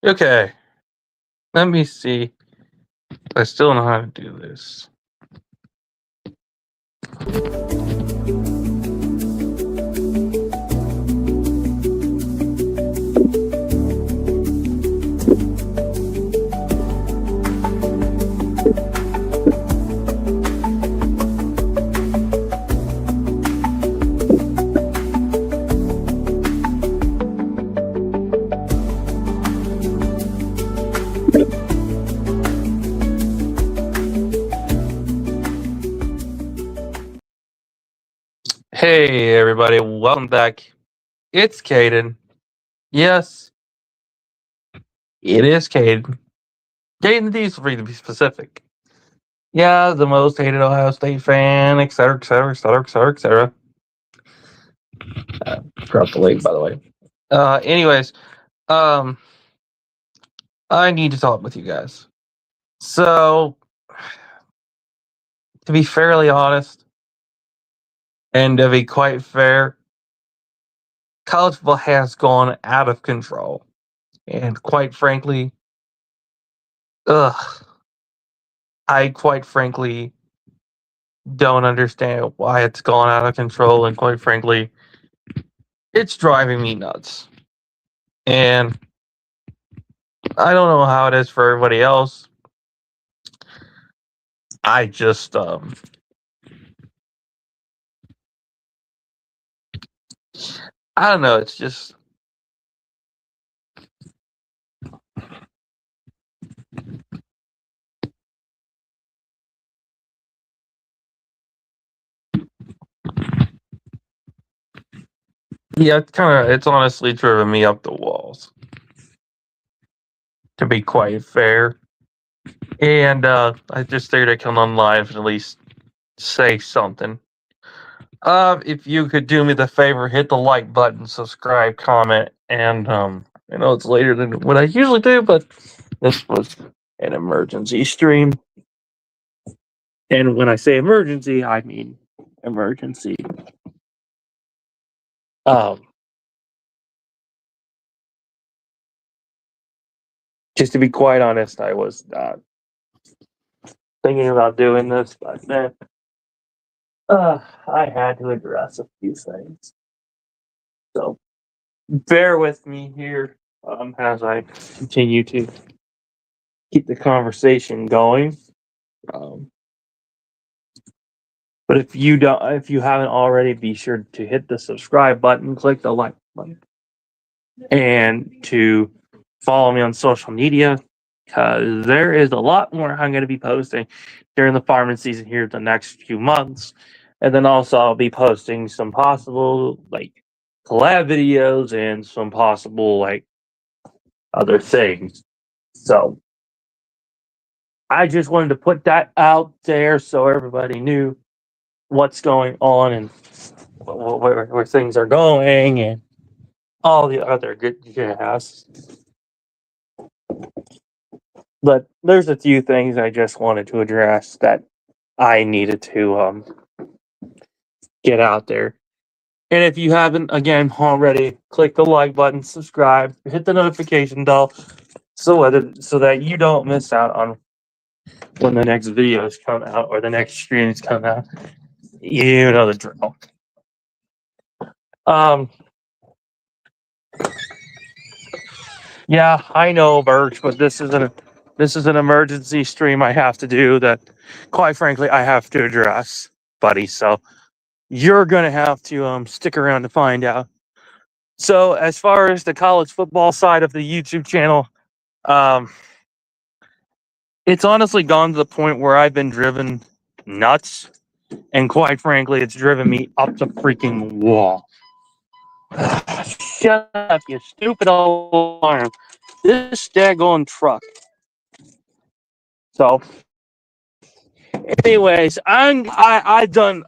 Okay, let me see. I still know how to do this. Hey, everybody, welcome back. It's Caden. Yes, it is Caden. Caden Diesel, to be specific. Yeah, the most hated Ohio State fan, etc., etc., etc., etc., etc. Screw up the league, by the way. Anyways, um, I need to talk with you guys. So, to be fairly honest, and to be quite fair, college football has gone out of control. And quite frankly, ugh, I quite frankly don't understand why it's gone out of control. And quite frankly, it's driving me nuts. And I don't know how it is for everybody else. I just, I don't know. It's just, yeah, it's honestly driven me up the walls, to be quite fair. And I just figured I'd come on live and at least say something. If you could do me the favor, hit the like button, subscribe, comment, and I know it's later than what I usually do, but this was an emergency stream. And when I say emergency, I mean emergency. Um, just to be quite honest, I was thinking about doing this, but then I had to address a few things. So bear with me here as I continue to keep the conversation going. Um, but if you haven't already, be sure to hit the subscribe button, click the like button, and to follow me on social media because there is a lot more I'm going to be posting during the farming season here the next few months. And then also I'll be posting some possible collab videos and some possible other things. So I just wanted to put that out there so everybody knew what's going on and where things are going and all the other good jazz. But there's a few things I just wanted to address that I needed to get out there. And if you haven't, again, already, click the like button, subscribe, hit the notification bell, so that you don't miss out on when the next videos come out or the next streams come out. You know the drill. Yeah, I know, Birch, but this is an emergency stream I have to do that, quite frankly, I have to address, buddy. So you're gonna have to stick around to find out. So as far as the college football side of the YouTube channel, um, it's honestly gone to the point where I've been driven nuts, and quite frankly, it's driven me up the freaking wall. Shut up, you stupid alarm! This daggone truck. So, anyways, I've done.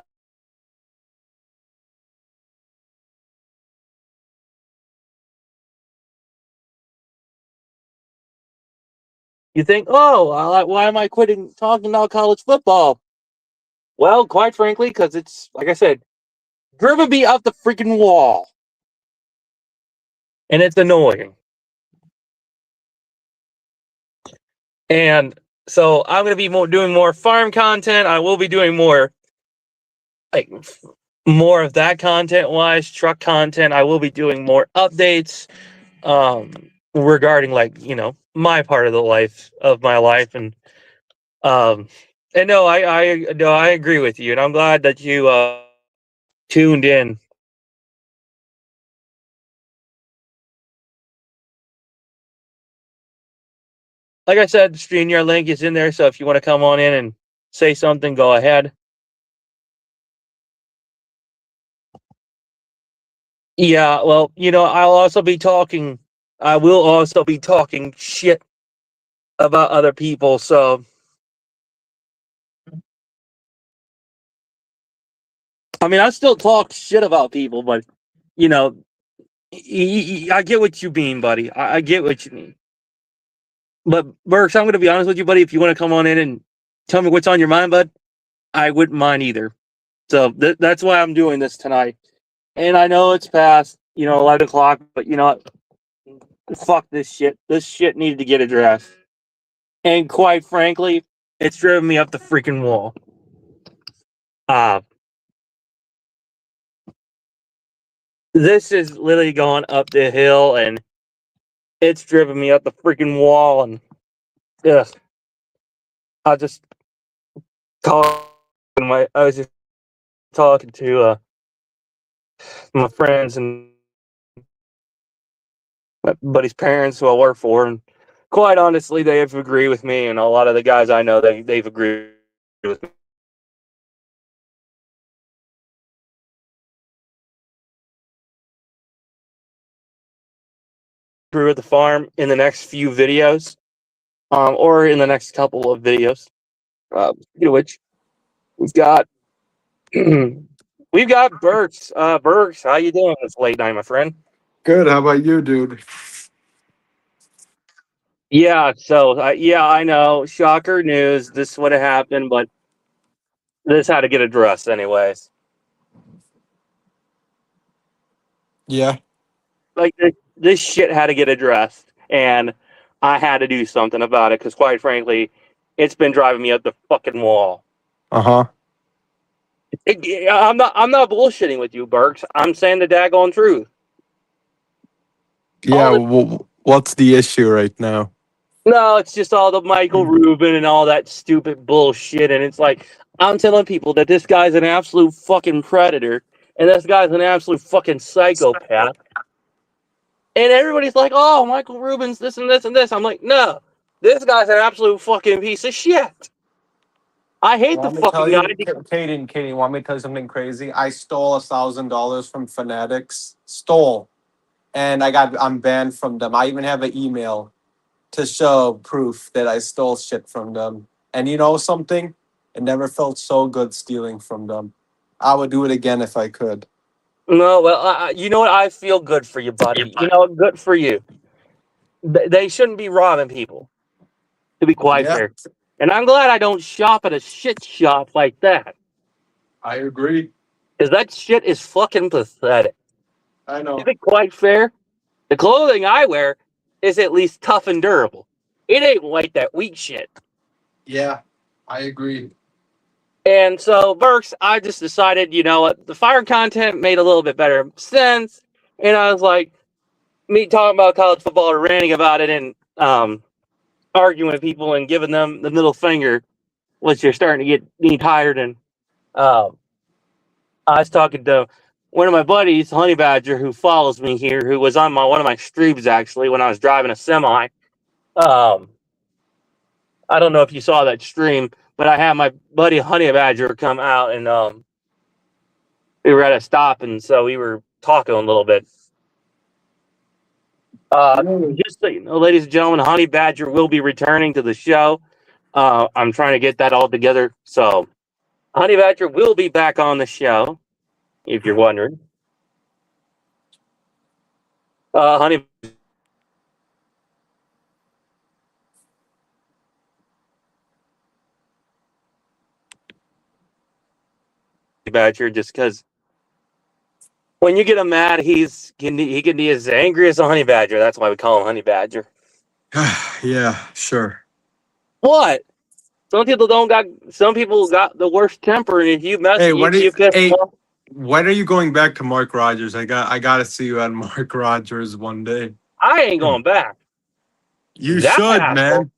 You think, oh, why am I quitting talking about college football? Well, quite frankly, because it's like I said, driven me up the freaking wall, and it's annoying. And so I'm going to be doing more farm content. I will be doing more like more of that content wise, truck content. I will be doing more updates regarding like, my part of the life of my life um and no, I agree with you, and I'm glad that you tuned in. Like I said, the StreamYard link is in there, so if you want to come on in and say something, go ahead. Yeah, well, I will also be talking shit about other people, so I mean, I still talk shit about people, but you know, I get what you mean, buddy. I get what you mean. But Burks, I'm going to be honest with you, buddy. If you want to come on in and tell me what's on your mind, bud, I wouldn't mind either. So that's why I'm doing this tonight. And I know it's past, 11 o'clock, but you know what? Fuck this shit. This shit needed to get addressed. And quite frankly, it's driven me up the freaking wall. Uh, this is literally going up the hill, and it's driven me up the freaking wall. And ugh, I just I was just talking to my friends and my buddy's parents who I work for, and quite honestly, they have agreed with me, and a lot of the guys I know, they've agreed with me. Through at the farm in the next few videos, or in the next couple of videos. Which we've got, we've got Burks. Burks, how you doing this late night, my friend? Good. How about you, dude? Yeah. So, yeah, I know. Shocker news. This would have happened, but this had to get addressed anyways. Yeah. Like this shit had to get addressed, and I had to do something about it because, quite frankly, it's been driving me up the fucking wall. Uh-huh. I'm not bullshitting with you, Burks. I'm saying the daggone truth. Yeah. What's the issue right now? No, it's just all the Michael Rubin and all that stupid bullshit, and it's like I'm telling people that this guy's an absolute fucking predator, and this guy's an absolute fucking psychopath. And everybody's like, "Oh, Michael Rubin's this and this and this." I'm like, "No, this guy's an absolute fucking piece of shit. I hate the Want me to tell fucking guy." you, Katie, want me to tell you something crazy? I stole $1,000 from Fanatics. Stole. And I'm banned from them. I even have an email to show proof that I stole shit from them. And you know something? It never felt so good stealing from them. I would do it again if I could. No, well, you know what? I feel good for you, buddy. You know, good for you. They shouldn't be robbing people, to be quite Yeah, fair. And I'm glad I don't shop at a shit shop like that, I agree. because that shit is fucking pathetic. I To know. be quite fair, the clothing I wear is at least tough and durable. It ain't like that weak shit. Yeah, I agree. And so, Burks, I just decided, you know what, the fire content made a little bit better sense. And I was like, me talking about college football or ranting about it and arguing with people and giving them the middle finger, which you're starting to get me tired. And um, I was talking to one of my buddies, Honey Badger, who follows me here, who was on one of my streams actually when I was driving a semi. Um, I don't know if you saw that stream, but I had my buddy Honey Badger come out, and we were at a stop, and so we were talking a little bit. Just so you know, ladies and gentlemen, Honey Badger will be returning to the show. I'm trying to get that all together. So, Honey Badger will be back on the show, if you're wondering. Honey Badger, just because when you get him mad, he can be as angry as a Honey Badger. That's why we call him Honey Badger. Yeah, sure. What? Some people don't got. Some people got the worst temper, and if you mess, Hey, you piss them off. when are you going back to Mark Rogers? I got to see you at Mark Rogers one day. I ain't going back. You That should, asshole. man.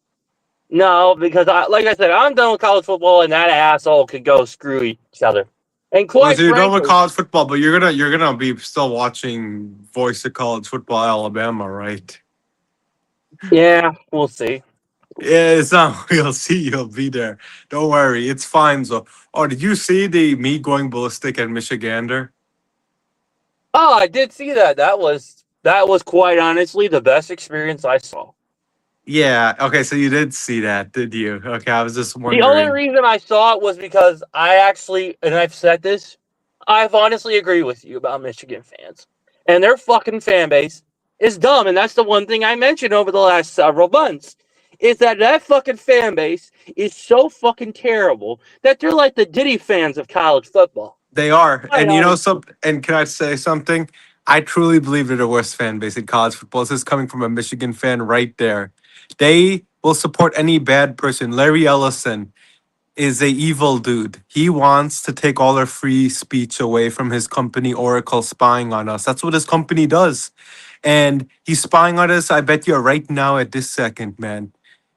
No, because like I said, I'm done with college football, and that asshole could go screw each other. And Well, quite so you're done with frankly, college football, but you're gonna be still watching Voice of College Football Alabama, right? yeah, we'll see. Yeah, it's not. You'll see. You'll be there. Don't worry. It's fine. So, oh, did you see the me going ballistic at Michigander? Oh, I did see that. That was quite honestly the best experience I saw. Yeah. Okay. So you did see that, did you? Okay. I was just The only wondering. reason I saw it was because I actually, and I've said this, I've honestly agree with you about Michigan fans. And their fucking fan base is dumb. And that's the one thing I mentioned over the last several months. Is that fucking fan base is so fucking terrible that they're like the Diddy fans of college football. They are, Quite and you know honest. some. And can I say something? I truly believe they're the worst fan base in college football. This is coming from a Michigan fan right there. They will support any bad person. Larry Ellison is a evil dude. He wants to take all our free speech away from his company Oracle spying on us. That's what his company does. And he's spying on us, I bet you right now at this second, man.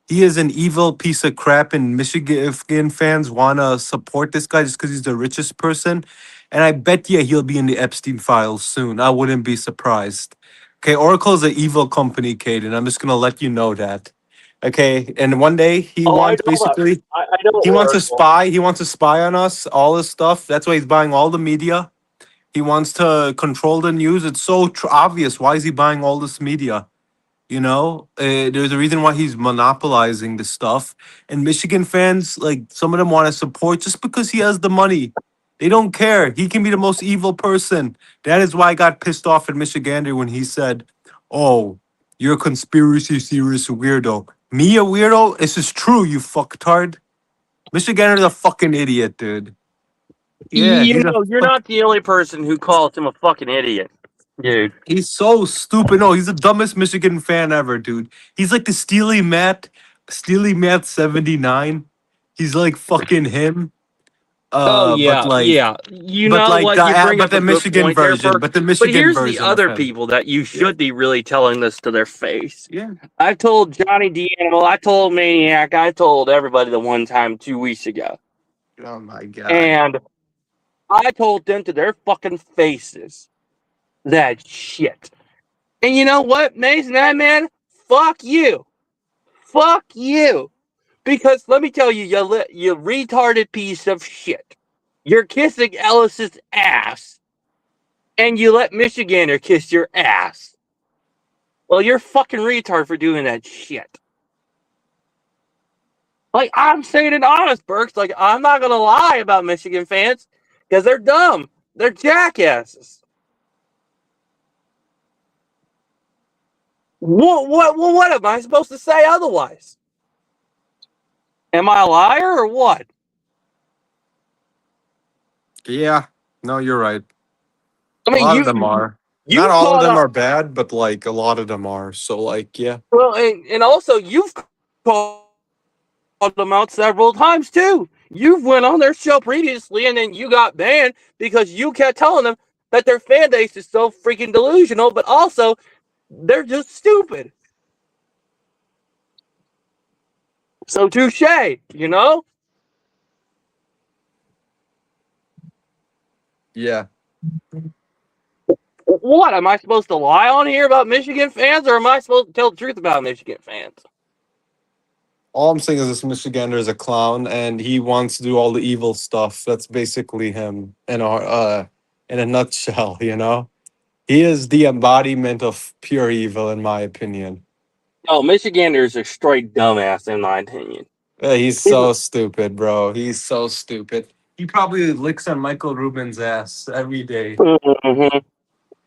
He is an evil piece of crap, and Michigan fans want to support this guy just because he's the richest person. And I bet you he'll be in the Epstein files soon. I wouldn't be surprised. Okay, Oracle's an evil company, Kate, and I'm just gonna let you know that. Okay, and one day he Oh, I wants know that. basically I know he wants to Oracle. spy. He wants to spy on us, all this stuff. That's why he's buying all the media. He wants to control the news. It's so obvious. Why is he buying all this media? There's a reason why he's monopolizing the stuff. And Michigan fans, like some of them, want to support just because he has the money. They don't care. He can be the most evil person. That is why I got pissed off at Michigander when he said, "Oh, you're a conspiracy theorist weirdo." Me a weirdo? This is true. You fucktard. Michigander's a fucking idiot, dude. Yeah, You he's a know, you're fuck. not the only person who calls him a fucking idiot, dude. He's so stupid. No, he's the dumbest Michigan fan ever, dude. He's like the Steely Matt 79. He's like fucking him. Oh Uh, but yeah, like, yeah. You but know like what? You bring but up a the good Michigan point there, version, Perk. but the But Michigan here's the version of other him. people that you Yeah, should be really telling this to their face. yeah. I told Johnny D Animal, I told Maniac, I told everybody the one time 2 weeks ago. Oh my god. And I told them to their fucking faces that shit. And you know what, Mason, that man? Fuck you. Fuck you. Because let me tell you, you retarded piece of shit. You're kissing Ellis's ass, and you let Michigander kiss your ass. Well, you're fucking retard for doing that shit. Like, I'm saying it honest, Burks. Like, I'm not gonna lie about Michigan fans because they're dumb. They're jackasses. What am I supposed to say otherwise? Am I a liar or what? Yeah. No, you're right. I A mean, lot of them are. Not you all of called them out. are bad, but like a lot of them are. So like, yeah. Well, and also you've called them out several times too. You've went on their show previously, and then you got banned because you kept telling them that their fan base is so freaking delusional, but also they're just stupid. So touche, you know? Yeah. What am I supposed to lie on here about Michigan fans, or am I supposed to tell the truth about Michigan fans? All I'm saying is this Michigander is a clown and he wants to do all the evil stuff. That's basically him in a nutshell, you know? He is the embodiment of pure evil, in my opinion. Oh, Michigander is a straight dumbass, in my opinion. He's He's a- so stupid, bro. He's so stupid. He probably licks on Michael Rubin's ass every day. Mhm.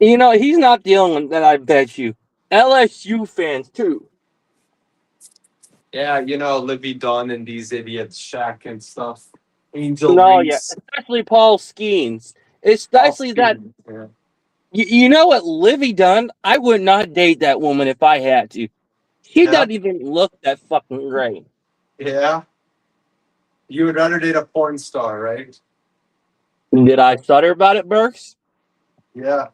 You know, he's not the only one that I bet you. LSU fans too. Yeah, Livy Dunn and these idiots, Shaq and stuff. Angel No, yeah, Reese. especially Paul Skeens. All Especially that Stevens, yeah. you know what Livy done? I would not date that woman if I had to. She Yeah. doesn't even look that fucking great. Yeah. You would rather date a porn star, right? Did I stutter about it, Burks? Yeah.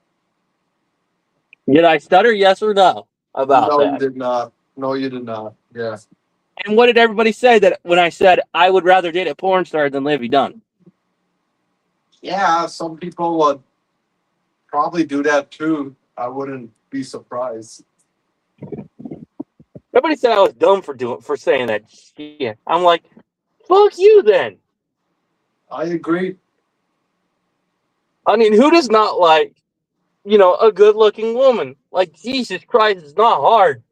Did I stutter? Yes or no about No, you that? did not. No, you did not. Yeah. And what did everybody say that when I said I would rather date a porn star than Livy Dunn? Yeah, some people would probably do that too. I wouldn't be surprised. Everybody said I was dumb for saying that shit. I'm like, fuck you then. I agree. I mean, who does not like, a good looking woman? Like, Jesus Christ, it's not hard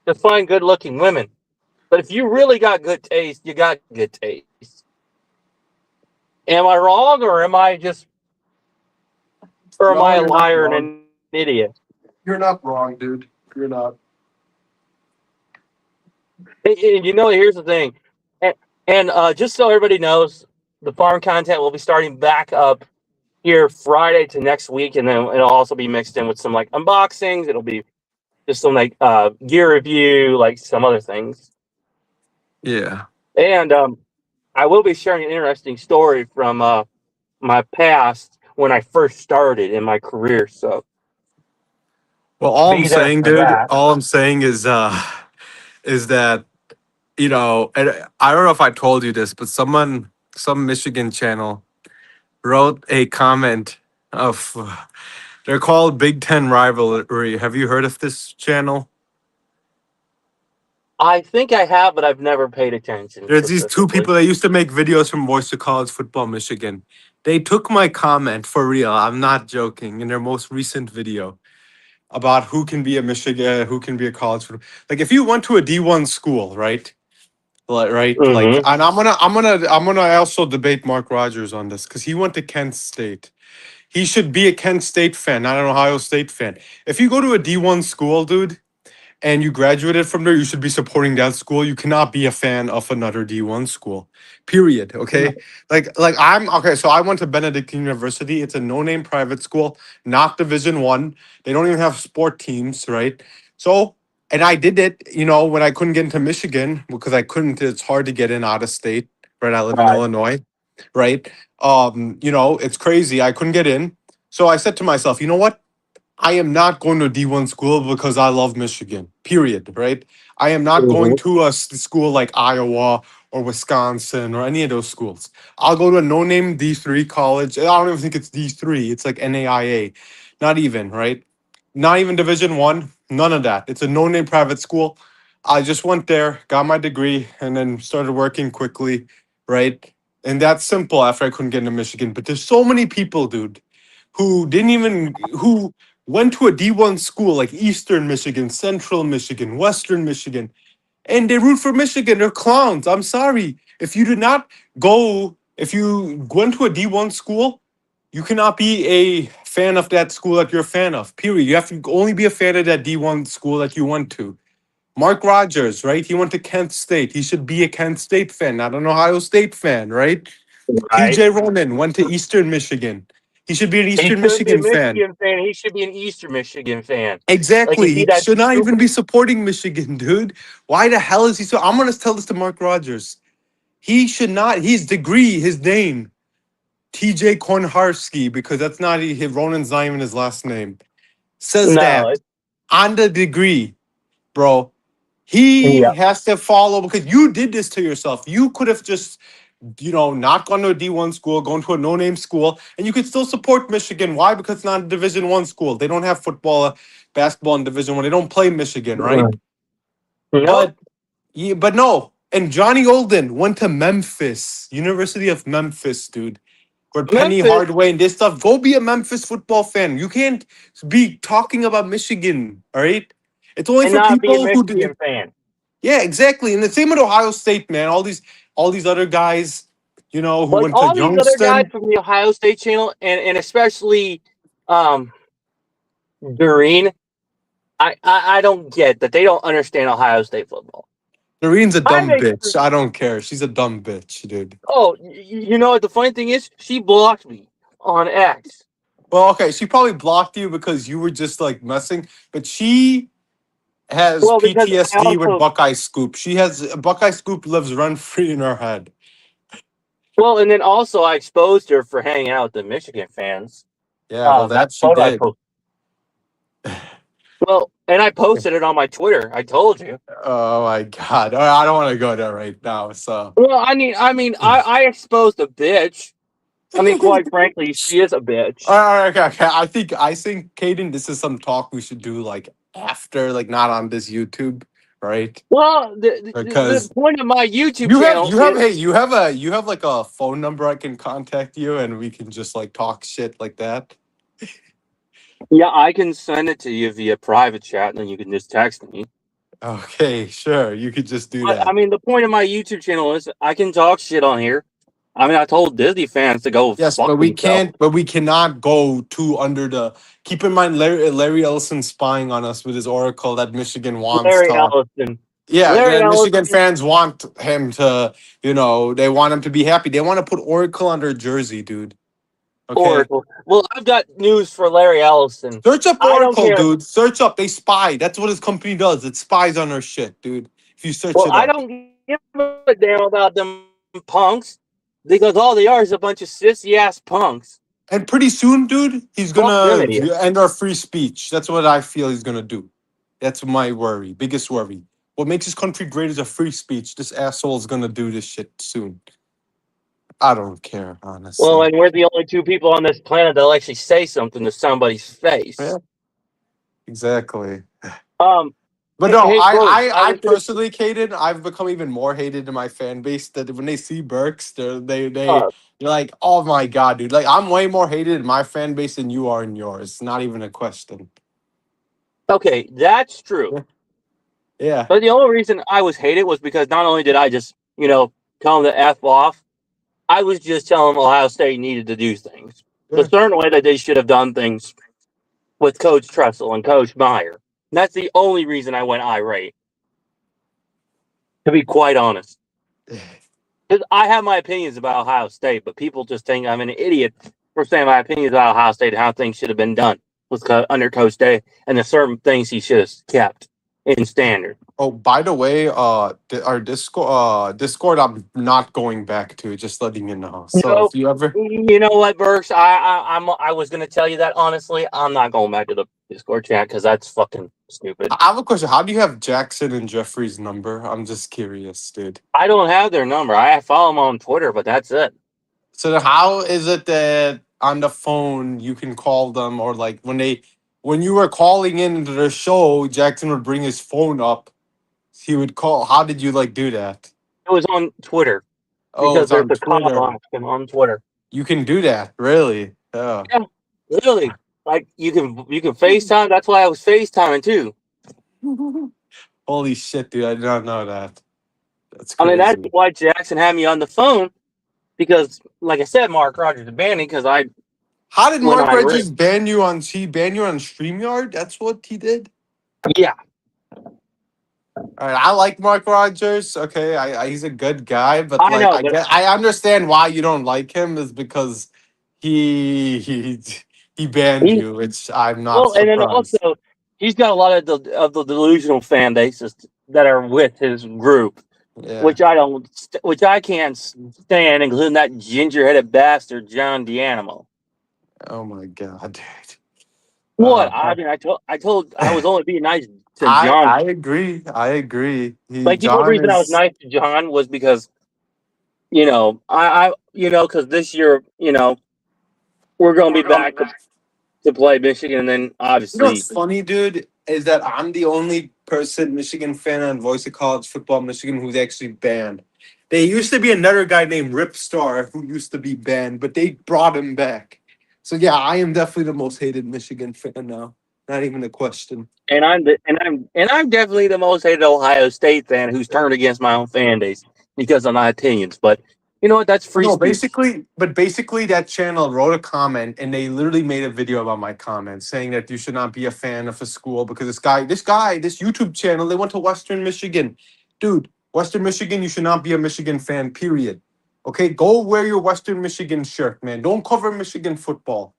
to find good looking women. But if you really got good taste, you got good taste. Am I wrong, or am I No, a you're not liar and wrong. an idiot? You're not wrong, dude. You're not. And here's the thing. And just so everybody knows, the farm content will be starting back up here Friday to next week, and then it'll also be mixed in with some like unboxings. It'll be just some like gear review, like some other things. Yeah. And I will be sharing an interesting story from my past when I first started in my career. So Well, all I'm be there saying, for dude, that. all I'm saying is that, and I don't know if I told you this, but some Michigan channel wrote a comment of they're called Big Ten Rivalry. Have you heard of this channel? I think I have, but I've never paid attention There's these two specifically. people that used to make videos from Voice to College Football Michigan. They took my comment for real. I'm not joking. In their most recent video about who can be a Michigan, who can be a college football. Like if you went to a D1 school, right? Like, Mm-hmm. and I'm gonna also debate Mark Rogers on this because he went to Kent State. He should be a Kent State fan, not an Ohio State fan. If you go to a D1 school, dude, and you graduated from there, you should be supporting that school. You cannot be a fan of another D1 school. Period. Okay. Like I'm okay. So I went to Benedictine University. It's a no-name private school, not Division One. They don't even have sport teams, right? So and I did it, when I couldn't get into Michigan because I couldn't, it's hard to get in out of state, right? I live in Right. Illinois, right? It's crazy. I couldn't get in. So I said to myself, you know what? I am not going to a D1 school because I love Michigan, period, right? I am not going Mm-hmm. to a school like Iowa or Wisconsin or any of those schools. I'll go to a no name D3 college. I don't even think it's D3, it's like NAIA. Not even, right? Not even Division One, none of that. It's a no name private school. I just went there, got my degree, and then started working quickly, right? And that's simple after I couldn't get into Michigan. But there's so many people, dude, who went to a D1 school like Eastern Michigan, Central Michigan, Western Michigan, and they root for Michigan. They're clowns. I'm sorry. If you went to a D1 school, you cannot be a fan of that school that you're a fan of. Period. You have to only be a fan of that D1 school that you went to. Mark Rogers, right? He went to Kent State. He should be a Kent State fan, not an Ohio State fan, right? Right. TJ Ronan went to Eastern Michigan. He should be an He Eastern shouldn't be a Michigan fan. Michigan fan. He should be an Eastern Michigan fan. Like, Exactly. is he He that should not even stupid? be supporting Michigan, dude. Why the hell is he so? I'm gonna tell this to Mark Rogers. He should not. His degree, his name, T.J. Kornharski, because that's not Ronan's not even his last name. Says No. that on the degree, bro. He Yeah. has to follow because you did this to yourself. You could have just, not gone to a D1 school, gone to a no-name school, and you could still support Michigan. Why? Because it's not a Division One school. They don't have football, basketball in Division One. They don't play Michigan, right? Nope. But yeah, but no. And Johnny Olden went to Memphis, University of Memphis, dude. Where Penny Memphis Hardaway and this stuff. Go be a Memphis football fan. You can't be talking about Michigan, all right? It's only and for not be a people who do. Michigan fan. Yeah, exactly. And the same with Ohio State, man. All these other guys, who Like went to all these other guys Youngstown. from the Ohio State channel, and especially um Doreen, I don't get that they don't understand Ohio State football. Doreen's a I dumb make bitch. I don't care. She's a dumb bitch, dude. you know what the funny thing is? She blocked me on X. Well, okay, she probably blocked you because you were just like messing, but she has Well, because I PTSD with also Buckeye Scoop. She has Buckeye Scoop lives rent free in her head. well, and then also I exposed her for hanging out with the Michigan fans. Yeah, well, That that she photo I did. posted. Well, and I posted it on my Twitter. I told you. Oh my God! I don't want to go there right now. So. Well, I exposed a bitch. I mean, quite frankly, she is a bitch. All right, okay. I think, Caden, this is some talk we should do like after, like not on this YouTube, right? Well, the Because point of my YouTube you have channel you have is hey you have like a phone number I can contact you and we can just like talk shit like that. yeah, I can send it to you via private chat, and then you can just text me. Okay, sure. You could just do But I that. mean, the point of my YouTube channel is I can talk shit on here. I mean, I told Disney fans to go Yes, fuck but we themselves. can't. But we cannot go too under the. Keep in mind, Larry Ellison spying on us with his oracle that Michigan wants Larry to. Ellison. Yeah, Larry the Michigan Ellison. fans want him to, they want him to be happy. They want to put Oracle on their jersey, dude. Okay. Oracle. Well, I've got news for Larry Ellison. Search up I don't Oracle, care. dude. Search up. They spy. That's what his company does. It spies on our shit, dude. If you search Well, it I up. don't give a damn about them punks because all they are is a bunch of sissy ass punks. And pretty soon, dude, he's Fuck them gonna idiots. end our free speech. That's what I feel he's gonna do. That's my worry. Biggest worry. What makes this country great is a free speech. This asshole is gonna do this shit soon. I don't care, Well, honestly. and we're the only two people on this planet that'll actually say something to somebody's face. Yeah, exactly. Um, But hey, no, hey Bert, I I was gonna. personally, Caden, I've become even more hated in my fan base that when they see Burks, they're Uh, like, oh my God, dude. Like I'm way more hated in my fan base than you are in yours. Not even a question. okay, that's true. Yeah. Yeah. But the only reason I was hated was because not only did I just, tell them to F off, I was just telling them Ohio State needed to do things the Yeah. certain way that they should have done things with Coach Tressel and Coach Meyer. And that's the only reason I went irate, to be quite honest. Because I have my opinions about Ohio State, but people just think I'm an idiot for saying my opinions about Ohio State and how things should have been done under Coach Day and the certain things he should have kept in standard. Oh, by the way, our Discord, I'm not going back to. Just letting you know. So No, if you ever, you know what, Burks? I was gonna tell you that honestly. I'm not going back to the Discord chat because that's fucking stupid. I have a question. How do you have Jackson and Jeffrey's number? I'm just curious, dude. I don't have their number. I follow them on Twitter, but that's it. So then how is it that on the phone you can call them, or like when you were calling into the show, Jackson would bring his phone up. He would call. How did you like do that? It was on Twitter Oh, because it's there's on a call Twitter. option on Twitter. You can do that, really? Yeah. Yeah, literally. Like you can FaceTime. That's why I was FaceTiming too. Holy shit, dude! I did not know that. That's I mean, that's crazy. why Jackson had me on the phone because, like I said, Mark Rogers abandoned because How did when Mark I read, Rogers ban you on? He ban you on Streamyard? That's what he did. yeah, All right, I like Mark Rogers. Okay, he's a good guy, but I like know, but I understand why you don't like him is because he he he banned he you, which I'm not well, and then surprised. also he's got a lot of the delusional fan bases that are with his group, Yeah. which I can't stand, including that ginger-headed bastard John D'Animo. Oh my god, dude. What? I mean, I told I was only being nice to John. I agree. I agree. He Like the only John reason I was is nice to John was because because this year we're gonna be back to play Michigan, and then You know obviously what's funny, dude, is that I'm the only person Michigan fan on Voice of College Football Michigan who's actually banned. There used to be another guy named Rip Star who used to be banned, but they brought him back. So yeah, I am definitely the most hated Michigan fan now. Not even a question. and I'm definitely the most hated Ohio State fan who's turned against my own fan base because of my opinions. But you know what? That's free No, speech. basically that channel wrote a comment and they literally made a video about my comment saying that you should not be a fan of a school because this YouTube channel, they went to Western Michigan. Dude, Western Michigan, you should not be a Michigan fan, period. Okay, go wear your Western Michigan shirt, man. Don't cover Michigan football.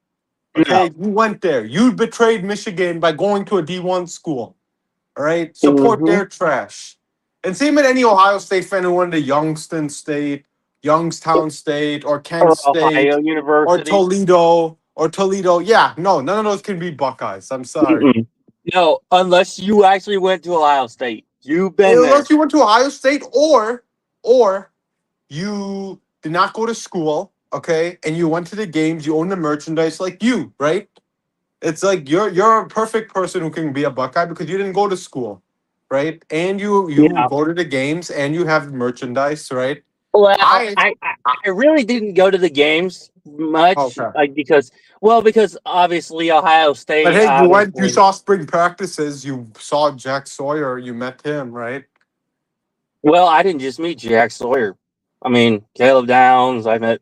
No, Okay, you went there. You betrayed Michigan by going to a D1 school. All right, support Mhm. their trash. And same with any Ohio State fan who went to Youngstown State, Youngstown State, or Kent Or State, Ohio University. or Toledo. Yeah, no, none of those can be Buckeyes. I'm sorry. Mm-mm. No, unless you actually went to Ohio State. You've been there. Unless you went to Ohio State, or you did not go to school, okay, and you went to the games, you own the merchandise, like you, right? It's like you're a perfect person who can be a Buckeye because you didn't go to school, right? And you Yeah. go to the games and you have merchandise, right? Well, I I really didn't go to the games much, okay. like because obviously Ohio But State, hey, you obviously. saw spring practices, you saw Jack Sawyer, you met him, right? Well, I didn't just meet Jack Sawyer. I mean, Caleb Downs. I met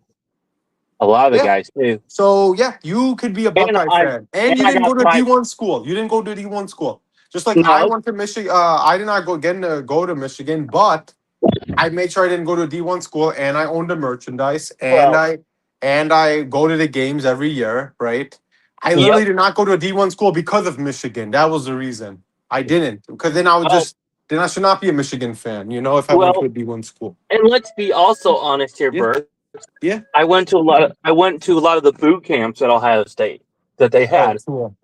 a lot of the Yeah. guys too, So yeah, you could be a and Buckeye fan, and you I didn't go got to my D1 school. You didn't go to D1 school. Just like I no. went to Michigan. I did not go to Michigan, but I made sure I didn't go to a D1 school, and I owned the merchandise, Well, and I go to the games every year, right? I yep. literally did not go to a D1 school because of Michigan. That was the reason. I didn't, because then I would Oh, just then I should not be a Michigan fan, if I went to well, a D1 school. and let's be also honest here, Yeah, Bert. yeah. I went to a lot of the boot camps at Ohio State that they Oh, had cool.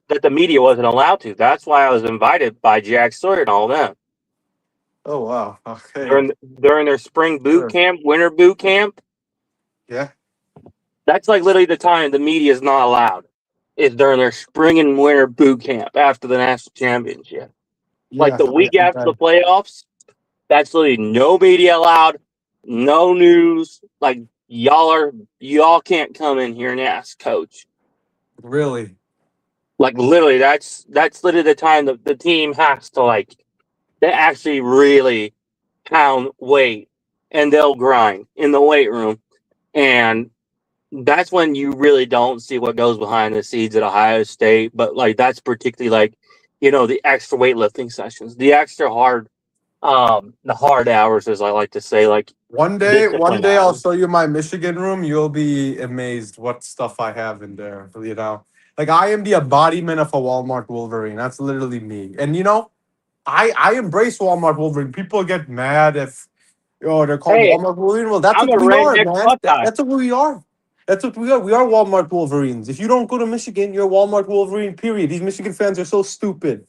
that the media wasn't allowed to. That's why I was invited by Jack Sawyer and all them Oh wow. Okay. during their spring boot Sure. camp, winter boot camp. Yeah. That's like literally the time the media is not allowed. Is during their spring and winter boot camp after the national championship. Like Yeah. the week after Okay. the playoffs, that's literally no media allowed, no news. Like y'all can't come in here and ask coach. Really. Like literally, that's literally the time the team has to they actually really pound weight and they'll grind in the weight room, and that's when you really don't see what goes behind the scenes at Ohio State. But like that's particularly the extra weightlifting sessions, the extra hard, the hard hours, as I like to say, like One discipline day I'll hours. show you my Michigan room. You'll be amazed what stuff I have in there. Like I am the embodiment of a Walmart Wolverine. That's literally me. And I embrace Walmart Wolverine. People get mad if they're called Hey, Walmart Wolverine. Well, that's I'm what a we are, redneck man. Buckeye. That's what we are. That's what we are. We are Walmart Wolverines. If you don't go to Michigan, you're Walmart Wolverine. Period. These Michigan fans are so stupid.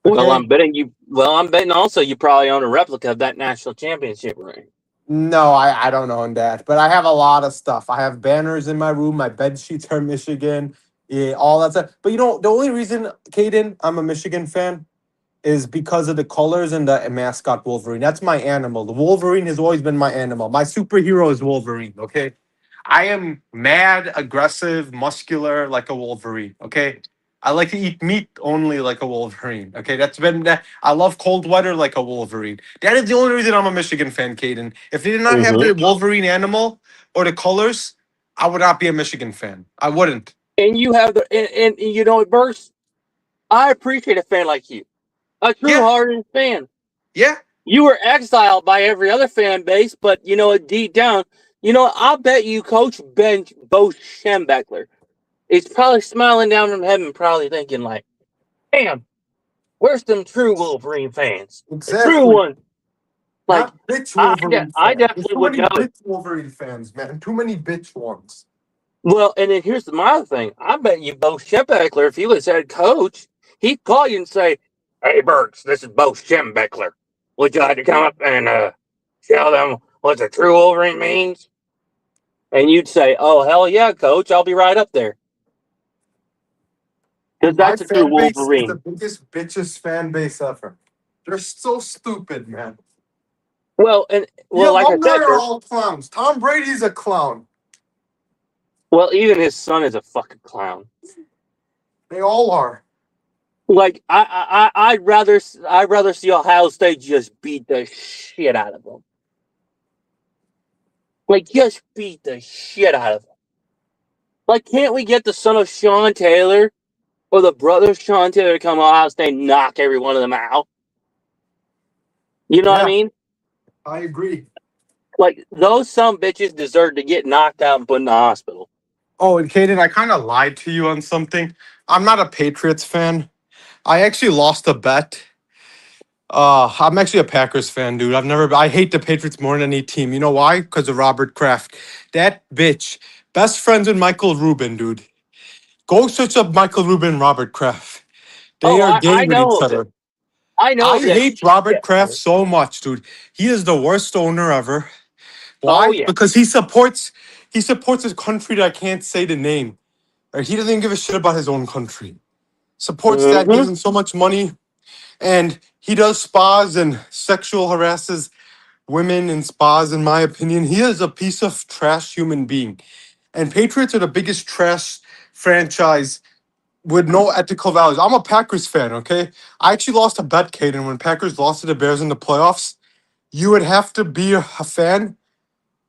Well, Okay. I'm betting you. Well, I'm betting also you probably own a replica of that national championship ring. No, I don't own that, but I have a lot of stuff. I have banners in my room. My bed sheets are Michigan. Yeah, all that stuff. But the only reason, Caden, I'm a Michigan fan is because of the colors and the mascot Wolverine. That's my animal. The Wolverine has always been my animal. My superhero is Wolverine. Okay, I am mad, aggressive, muscular like a Wolverine. Okay, I like to eat meat only like a Wolverine. Okay, that's been that. I love cold weather like a Wolverine. That is the only reason I'm a Michigan fan, Caden. If they did not have Mm-hmm. the Wolverine animal or the colors, I would not be a Michigan fan. I wouldn't. And you have and you know, Burst, I appreciate a fan like you, a Yeah, true-hearted fan. yeah. You were exiled by every other fan base, but deep down, I'll bet you Coach Bo Schembechler is probably smiling down from heaven, probably thinking like, "Damn, where's them true Wolverine fans? The true Exactly. one." Like, Not bitch Wolverine I fans. There's definitely too would many go. bitch Wolverine fans, man. Too many bitch ones. Well, and then here's my other thing. I bet you Bo Schembechler, if he was head coach, he'd call you and say, "Hey, Burks, this is Bo Schembechler. Would you like to come up and tell them what the true Wolverine means?" And you'd say, "Oh, hell yeah, coach. I'll be right up there." Because My that's a true fan base is the Wolverine. biggest bitches fan base ever. They're so stupid, man. Well, The like I alumni said, are Bert, all clowns. Tom Brady's a clown. well, even his son is a fucking clown. They all are. Like, I'd rather see Ohio State just beat the shit out of them. Like, just beat the shit out of them. Like, can't we get the son of Sean Taylor or the brother of Sean Taylor to come to Ohio State and knock every one of them out? You know what I Yeah, mean? I agree. Like, those some bitches deserve to get knocked out and put in the hospital. Oh, and Caden, I kind of lied to you on something. I'm not a Patriots fan, I actually lost a bet. I'm actually a Packers fan, dude. I hate the Patriots more than any team. You know why? Because of Robert Kraft. That bitch. Best friends with Michael Rubin, dude. Go search up Michael Rubin and Robert Kraft. They Oh, are gay I with each know of other. it. I know I of that hate shit. Robert Kraft so much, dude. He is the worst owner ever. Oh Why? yeah. Because he supports his country that I can't say the name. He doesn't even give a shit about his own country. Supports that, gives Mm-hmm. him so much money, and he does spas and sexual harasses women in spas, in my opinion. He is a piece of trash human being. And Patriots are the biggest trash franchise with no ethical values. I'm a Packers fan, okay? I actually lost a bet, Caden, when Packers lost to the Bears in the playoffs. You would have to be a fan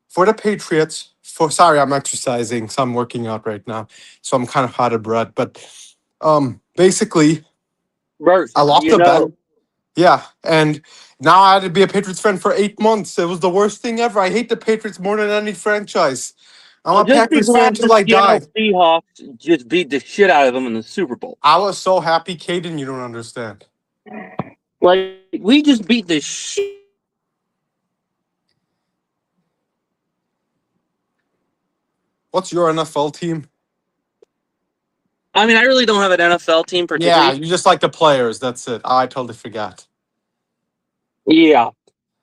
for the Patriots. Sorry, I'm exercising, so I'm working out right now. So I'm kind of out of breath. But basically, Burst, I lost you a bet. know. Yeah, and now I had to be a Patriots fan for 8 months. It was the worst thing ever. I hate the Patriots more than any franchise. I'm Well, a just be Packers fan glad the till I die. Seattle Seahawks just beat the shit out of them in the Super Bowl. I was so happy, Caden, you don't understand. Like we just beat the shit. What's your NFL team? I mean, I really don't have an NFL team Yeah, particularly. you just like the players. That's it. I totally forgot. Yeah,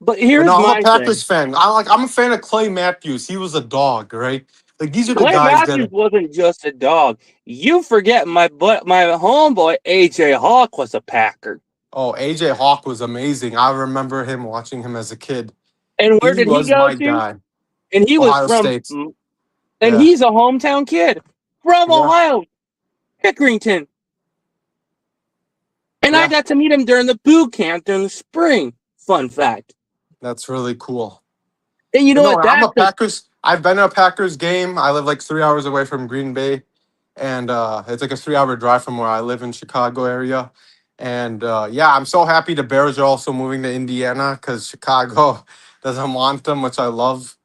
but But here's no, I'm a my Packers thing. fan. I'm a fan of Clay Matthews. He was a dog, right? Like these are the Clay guys Matthews that. wasn't just a dog. You forget my homeboy AJ Hawk was a Packer. Oh, AJ Hawk was amazing. I remember him watching him as a kid. And where He did he was go my to? guy. And he was Ohio from, State. and Yeah. he's a hometown kid from Yeah. Ohio, Pickerington. And I Yeah. got to meet him during the boot camp during the spring. Fun fact. That's really cool. And you But know no, what? I'm That's a the Packers. I've been to a Packers game. I live like 3 hours away from Green Bay, and it's like a 3 hour drive from where I live in Chicago area. And yeah, I'm so happy the Bears are also moving to Indiana because Chicago doesn't want them, which I love.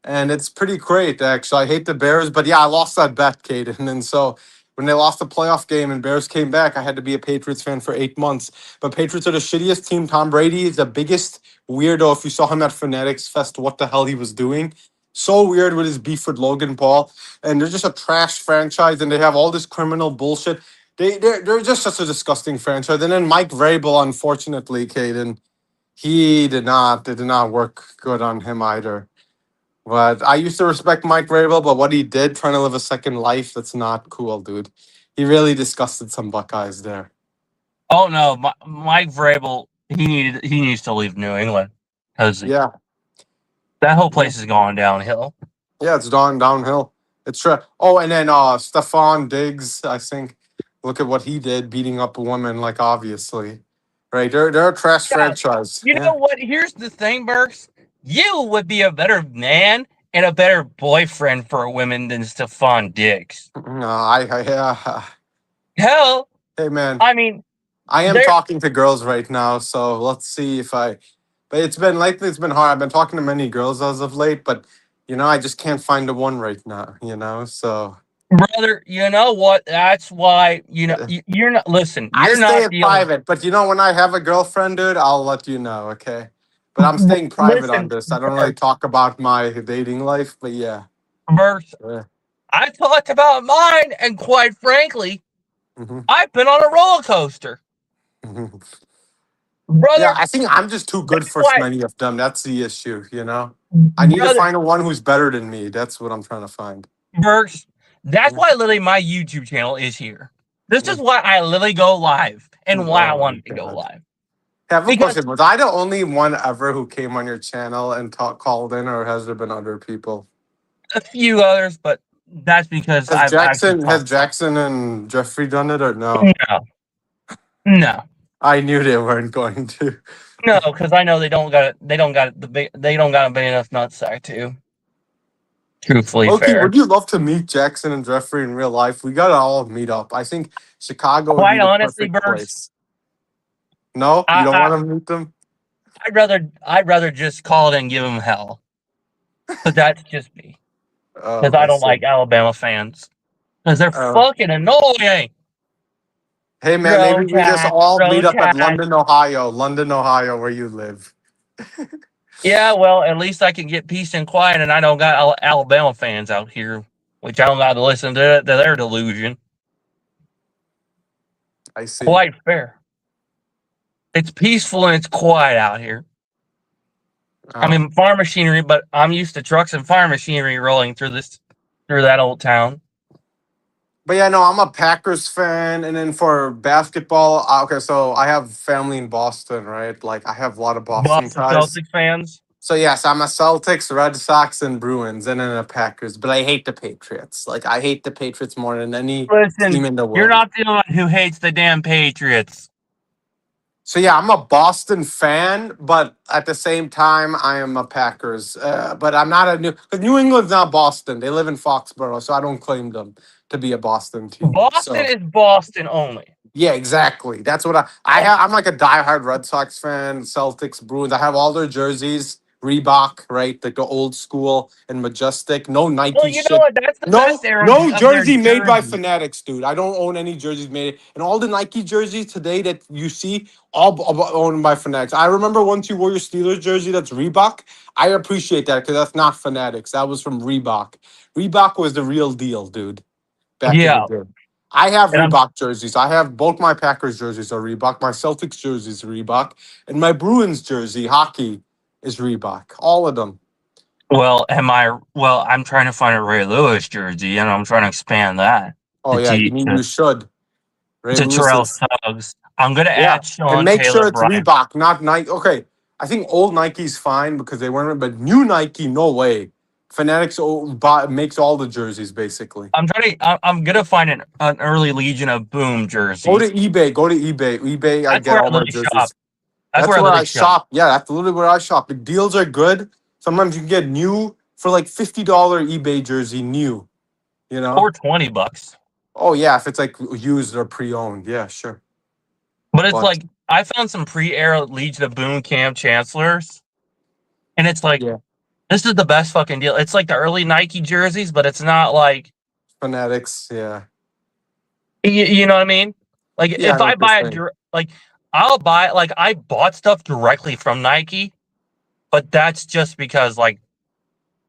And it's pretty great, actually. I hate the Bears, but yeah, I lost that bet, Caden. And so when they lost the playoff game and Bears came back, I had to be a Patriots fan for 8 months. But Patriots are the shittiest team. Tom Brady is the biggest weirdo. If you saw him at Fanatics Fest, what the hell he was doing. So weird with his beef with Logan Paul. And they're just a trash franchise and they have all this criminal bullshit. They're just such a disgusting franchise. And then Mike Vrabel, unfortunately, Caden, it did not work good on him either. But I used to respect Mike Vrabel, but what he did, trying to live a second life, that's not cool, dude. He really disgusted some Buckeyes there. oh no, Mike Vrabel. He needs to leave New England because Yeah, that whole yeah, place is going downhill. yeah. It's downhill. It's true. Oh, and then Stephon Diggs, I think. Look at what he did, beating up a woman. Like obviously, right? They're a trash Yeah, franchise. you know Yeah. what? Here's the thing, Burks. You would be a better man and a better boyfriend for women than Stephon Diggs. No, yeah. Hell, Hey man, I mean, I am there. talking to girls right now, so let's see if I. But it's been lately. It's been hard. I've been talking to many girls as of late, but I just can't find the one right now. So Brother, you know what? That's why uh, you're not. Listen, I you're stay not in the only. private. But when I have a girlfriend, dude, I'll let you know. Okay. But I'm staying private on Listen, this. I don't really talk about my dating life, but yeah. Burks. Yeah. I talked about mine, and quite frankly, Mhm. I've been on a roller coaster, Mhm. Yeah, brother. I think I'm just too good That's for why, many of them. That's the issue. I need to brother. find a one who's better than me. That's what I'm trying to find. Burks. That's Yeah. why literally my YouTube channel is here. This is Mm. why I literally go live and why I Oh my wanted to go god. live. I have a Because question. Was I the only one ever who came on your channel and called in, or has there been other people? a few others, but that's because Has I've actually Jackson has talked. Jackson and Jeffrey done it or no? No, no, I knew they weren't going to. no, because I know they don't got a big enough nutsack to. Truthfully Okay, fair. would you love to meet Jackson and Jeffrey in real life? We gotta all meet up. I think Chicago would be Quite the honestly, perfect Burks, place. No, you don't I, want to meet them? I'd rather just call it and give them hell. But that's just me. Oh, Because I I don't see. like Alabama fans. Because they're Oh, fucking annoying. Hey man, maybe we just all meet Road up at Tide. London, Ohio, where you live. Yeah, well, at least I can get peace and quiet, and I don't got Alabama fans out here, which I don't got to listen to their delusion. I see. Quite fair. It's peaceful and it's quiet out here. I Oh. mean, farm machinery, but I'm used to trucks and farm machinery rolling through that old town. But yeah, no, I'm a Packers fan, and then for basketball, okay, so I have family in Boston, right? Like I have a lot of Boston Boston ties. Celtics fans. So yes, I'm a Celtics, Red Sox, and Bruins, and then a Packers. But I hate the Patriots. Like I hate the Patriots more than any Listen, team in the you're world. not the one who hates the damn Patriots. So yeah, I'm a Boston fan, but at the same time, I am a Packers. But I'm not a because New England's not Boston. They live in Foxborough, so I don't claim them to be a Boston team. Boston So is Boston only. yeah, exactly. That's what I have. I'm like a diehard Red Sox fan, Celtics, Bruins. I have all their jerseys, Reebok, right? Like the old school and majestic. No Well, Nike you know shit. what? That's the No, best era no of their jersey made by jersey. Fanatics, dude. I don't own any jerseys made. And all the Nike jerseys today that you see, all owned by Fanatics. I remember once you wore your Steelers jersey that's Reebok. I appreciate that because that's not Fanatics. That was from Reebok. Reebok was the real deal, dude. Back in the Yeah, day. I have and I'm Reebok jerseys. I have both my Packers jerseys are Reebok. My Celtics jerseys are Reebok. And my Bruins jersey, hockey, is Reebok. All of them. I'm trying to find a Ray Lewis jersey, and I'm trying to expand that Oh to yeah, T you should. Ray Lewis Terrell is Suggs. I'm gonna yeah. add And Sean make Taylor sure it's Bryant. Reebok, not Nike. Okay. I think old Nike's fine because they weren't, but new Nike, no way. Fanatics makes all the jerseys basically. I'm gonna find an early Legion of Boom Go to jerseys. eBay. Go to eBay. eBay, I That's get where I all my literally shop. jerseys. That's That's where I where literally I shop. shop. Yeah, that's literally where I shop. The deals are good. Sometimes you can get new for like $50 eBay jersey new. You know? Or $20. Oh yeah, if it's like used or pre-owned. Yeah, sure. But it's But like I found some pre-era Legion of Boom Cam Chancellors, and it's like yeah, this is the best fucking deal. It's like the early Nike jerseys, but it's not like Fanatics. Yeah. you know what I mean. Like Yeah, I if know I what you're buy saying. like I'll buy like I bought stuff directly from Nike, but that's just because like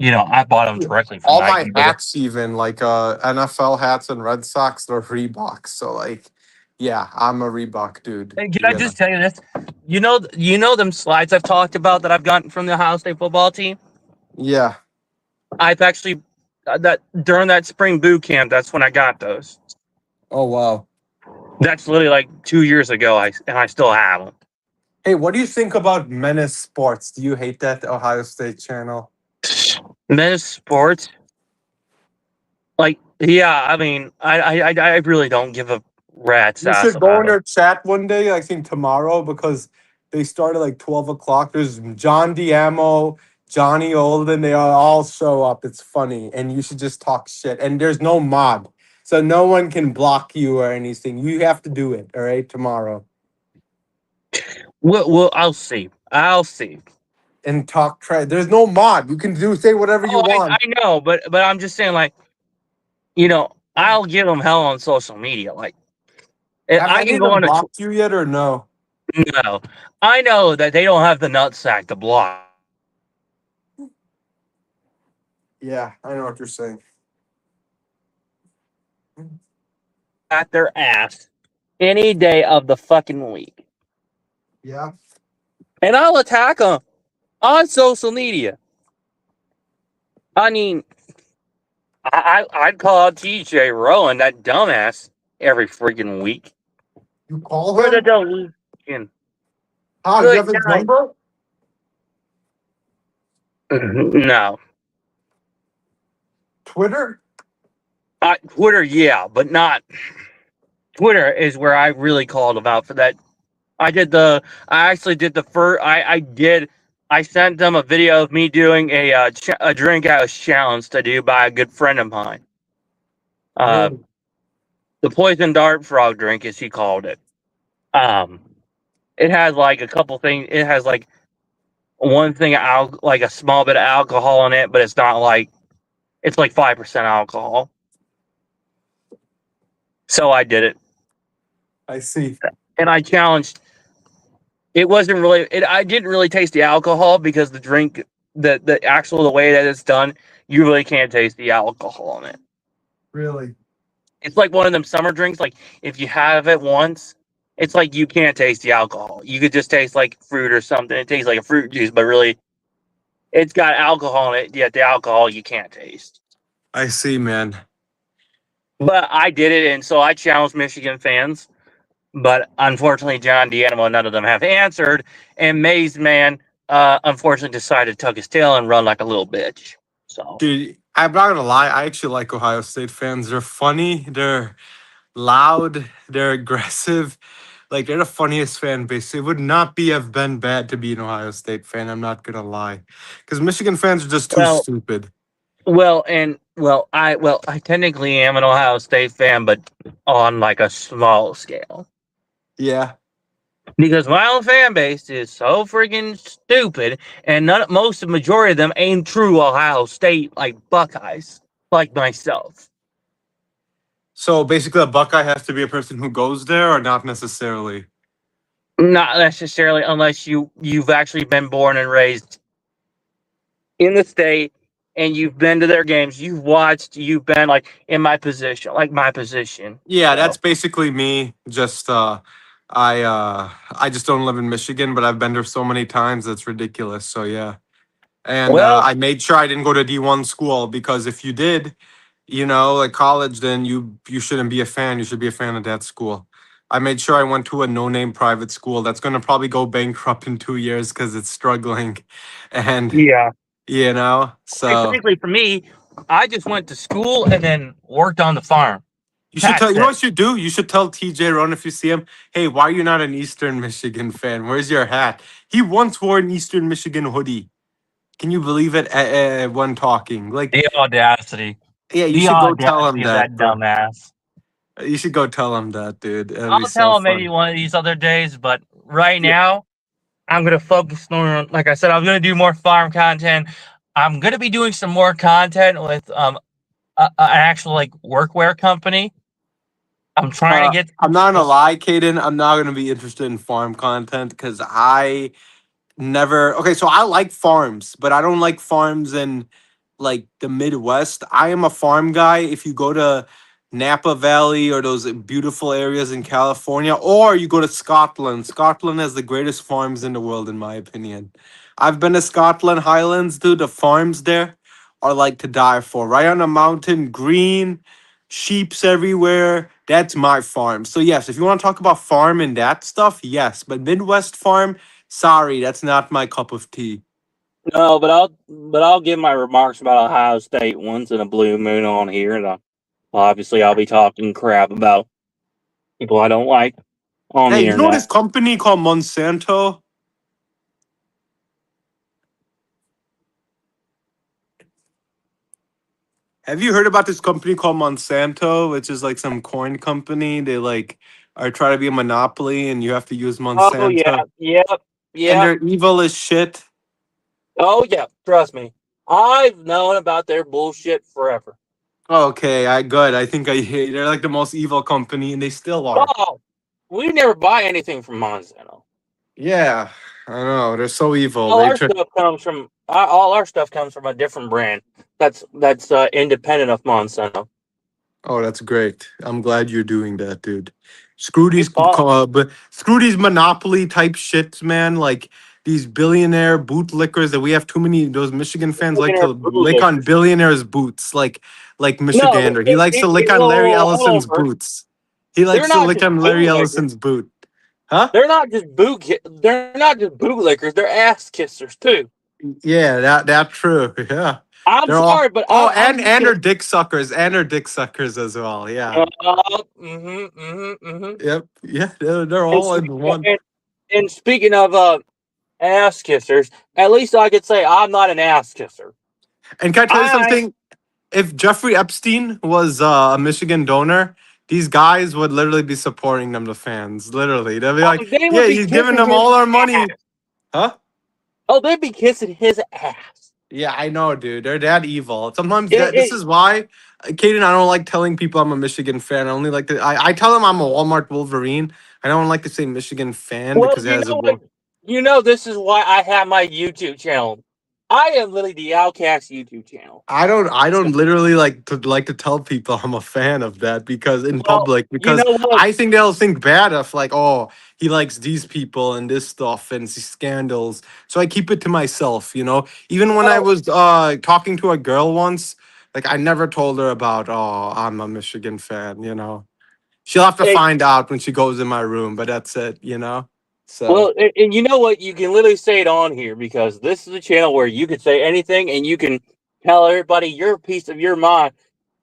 I bought them Yeah. directly from All my Nike. But hats, even like NFL hats and Red Sox, they're Reebok. So like, yeah, I'm a Reebok dude. and can I Yeah. just tell you this? You know them slides I've talked about that I've gotten from the Ohio State football team. Yeah. I've actually that during that spring boot camp. That's when I got those. Oh wow. That's literally like 2 years ago. I still have them. Hey, what do you think about Menace Sports? Do you hate that Ohio State channel? Men's sports, like yeah. I mean, I really don't give a rat's You ass should go in about them. their chat one day, I think tomorrow, because they start at like 12 o'clock. There's John Diamo, Johnny Olden. They all show up. It's funny. And you should just talk shit. And there's no mod. So no one can block you or anything. You have to do it, all right, tomorrow. Well, I'll see. I'll see. And talk trash. There's no mod. You can say whatever you Oh, I want. know, but I'm just saying, like, I'll give them hell on social media. Like, Have I any can of go them on a blocked you yet or no? no. I know that they don't have the nutsack to block Yeah, I know what you're saying. at their ass any day of the fucking week, Yeah. and I'll attack them on social media. I mean, I'd call out TJ Rowan, that dumbass, every freaking week You call for the him? delusion. Huh? You Good have his night. number? No, Twitter? Twitter, yeah, but not Twitter is where I really called him out for that. I actually did the first. I sent them a video of me doing a drink house challenge to do by a good friend of mine. Uh, Really? the poison dart frog drink, as he called it. Um, it has like a couple things. It has like one thing like a small bit of alcohol in it, but it's not like it's like 5% alcohol. So I did it. I see. and I challenged. It wasn't really. I didn't really taste the alcohol because the drink, the way that it's done, you really can't taste the alcohol in it. Really? It's like one of them summer drinks. Like if you have it once, it's like you can't taste the alcohol. You could just taste like fruit or something. It tastes like a fruit juice, but really, it's got alcohol in it. Yet the alcohol you can't taste. I see, man. But I did it, and so I challenged Michigan fans. But unfortunately, John D'Animo, none of them have answered. And Mays Man, unfortunately, decided to tuck his tail and run like a little bitch. So, Dude, I'm not gonna lie. I actually like Ohio State fans. They're funny. They're loud. They're aggressive. Like they're the funniest fan base. It would not have been bad to be an Ohio State fan. I'm not gonna lie, because Michigan fans are just too well, stupid. I technically am an Ohio State fan, but on like a small scale. Yeah. Because my own fan base is so freaking stupid, and most of the majority of them ain't true Ohio State like Buckeyes, like myself. So basically, a Buckeye has to be a person who goes there, or not necessarily. Not necessarily, unless you've actually been born and raised in the state, and you've been to their games, you've watched, you've been like in my position, like my position. Yeah, So, that's basically me. Just I just don't live in Michigan, but I've been there so many times that's ridiculous. So yeah. And well, I made sure I didn't go to D1 school, because if you did, like college, then you shouldn't be a fan. You should be a fan of that school. I made sure I went to a no-name private school that's going to probably go bankrupt in 2 years because it's struggling. And, yeah. so Technically, for me, I just went to school and then worked on the farm. you should tell, That's you know it. what you do? You should tell TJ Rowan, if you see him, hey, why are you not an Eastern Michigan fan? Where's your hat? He once wore an Eastern Michigan hoodie. Can you believe it? When talking, like, The audacity. yeah, you The should go tell him audacity of that that, bro. dumbass. You should go tell him that, dude. That'd I'll be so tell him maybe fun. one of these other days, but right Yeah. now, I'm gonna focus on, like I said, I'm gonna do more farm content. I'm gonna be doing some more content with an actual like workwear company. I'm trying to get. I'm not gonna lie, Caden. I'm not gonna be interested in farm content because I never. Okay, so I like farms, but I don't like farms in like the Midwest. I am a farm guy. If you go to Napa Valley or those beautiful areas in California, or you go to Scotland, Scotland has the greatest farms in the world, in my opinion. I've been to Scotland Highlands, dude. The farms there are like to die for. Right on a mountain, green, sheep's everywhere. That's my farm. So yes, if you want to talk about farm and that stuff, yes. But Midwest farm, sorry, that's not my cup of tea. No, but I'll give my remarks about Ohio State once in a blue moon on here, and obviously I'll be talking crap about people I don't like on Hey, the you know this internet. company called Monsanto? Have you heard about this company called Monsanto, which is like some corn company? They like are trying to be a monopoly, and you have to use Oh yeah, Monsanto, yep, and yep. they're evil as shit. Oh yeah, trust me. I've known about their bullshit forever. Okay, I good. I think I hate. They're like the most evil company, and they still are. Oh, we never buy anything from Monsanto. Yeah, I know. They're so evil. All They our try. stuff comes from all our stuff comes from a different brand. That's independent of Monsanto. Oh, that's great. I'm glad you're doing that, dude. Screw We these bought screw these monopoly type shits, man. Like these billionaire bootlickers that we have too many. Those Michigan fans like to their lick on bootlickers. billionaires' boots, like No, Michigander. He likes to lick on Larry whoa, hold Ellison's over. boots. He They're likes to not lick just on Larry bootlickers. Ellison's boot. Huh? They're not just They're not just bootlickers. They're ass kissers too. Yeah, that's true. Yeah. I'm They're all. sorry, but Oh, I'm just and gonna. are dick suckers. And are dick suckers as well. Yeah. Yep. Yeah. They're And, all in spe- one. and speaking of ass kissers, at least I could say I'm not an ass kisser. And can I tell you I something? If Jeffrey Epstein was a Michigan donor, these guys would literally be supporting them, the fans. Literally. They'd be like, they yeah, would be he's giving kissing them his all our ass. money. Huh? Oh, they'd be kissing his ass. Yeah, I know, dude. They're that evil. Sometimes It, this it, is why, Caden, I don't like telling people I'm a Michigan fan. I only like to. I tell them I'm a Walmart Wolverine. I don't like to say Michigan fan well, because it you has a know what? This is why I have my YouTube channel. I am literally the Outcast YouTube channel. I don't literally like to tell people I'm a fan of that because in Well, public you because know what? I think they'll think bad of like, oh, he likes these people and this stuff and these scandals. So I keep it to myself, you know. Even when I Well, was talking to a girl once, like I never told her about, oh, I'm a Michigan fan, you know. She'll have to it, find out when she goes in my room, but that's it, you know. So and you know what? You can literally say it on here because this is a channel where you can say anything and you can tell everybody your piece of your mind,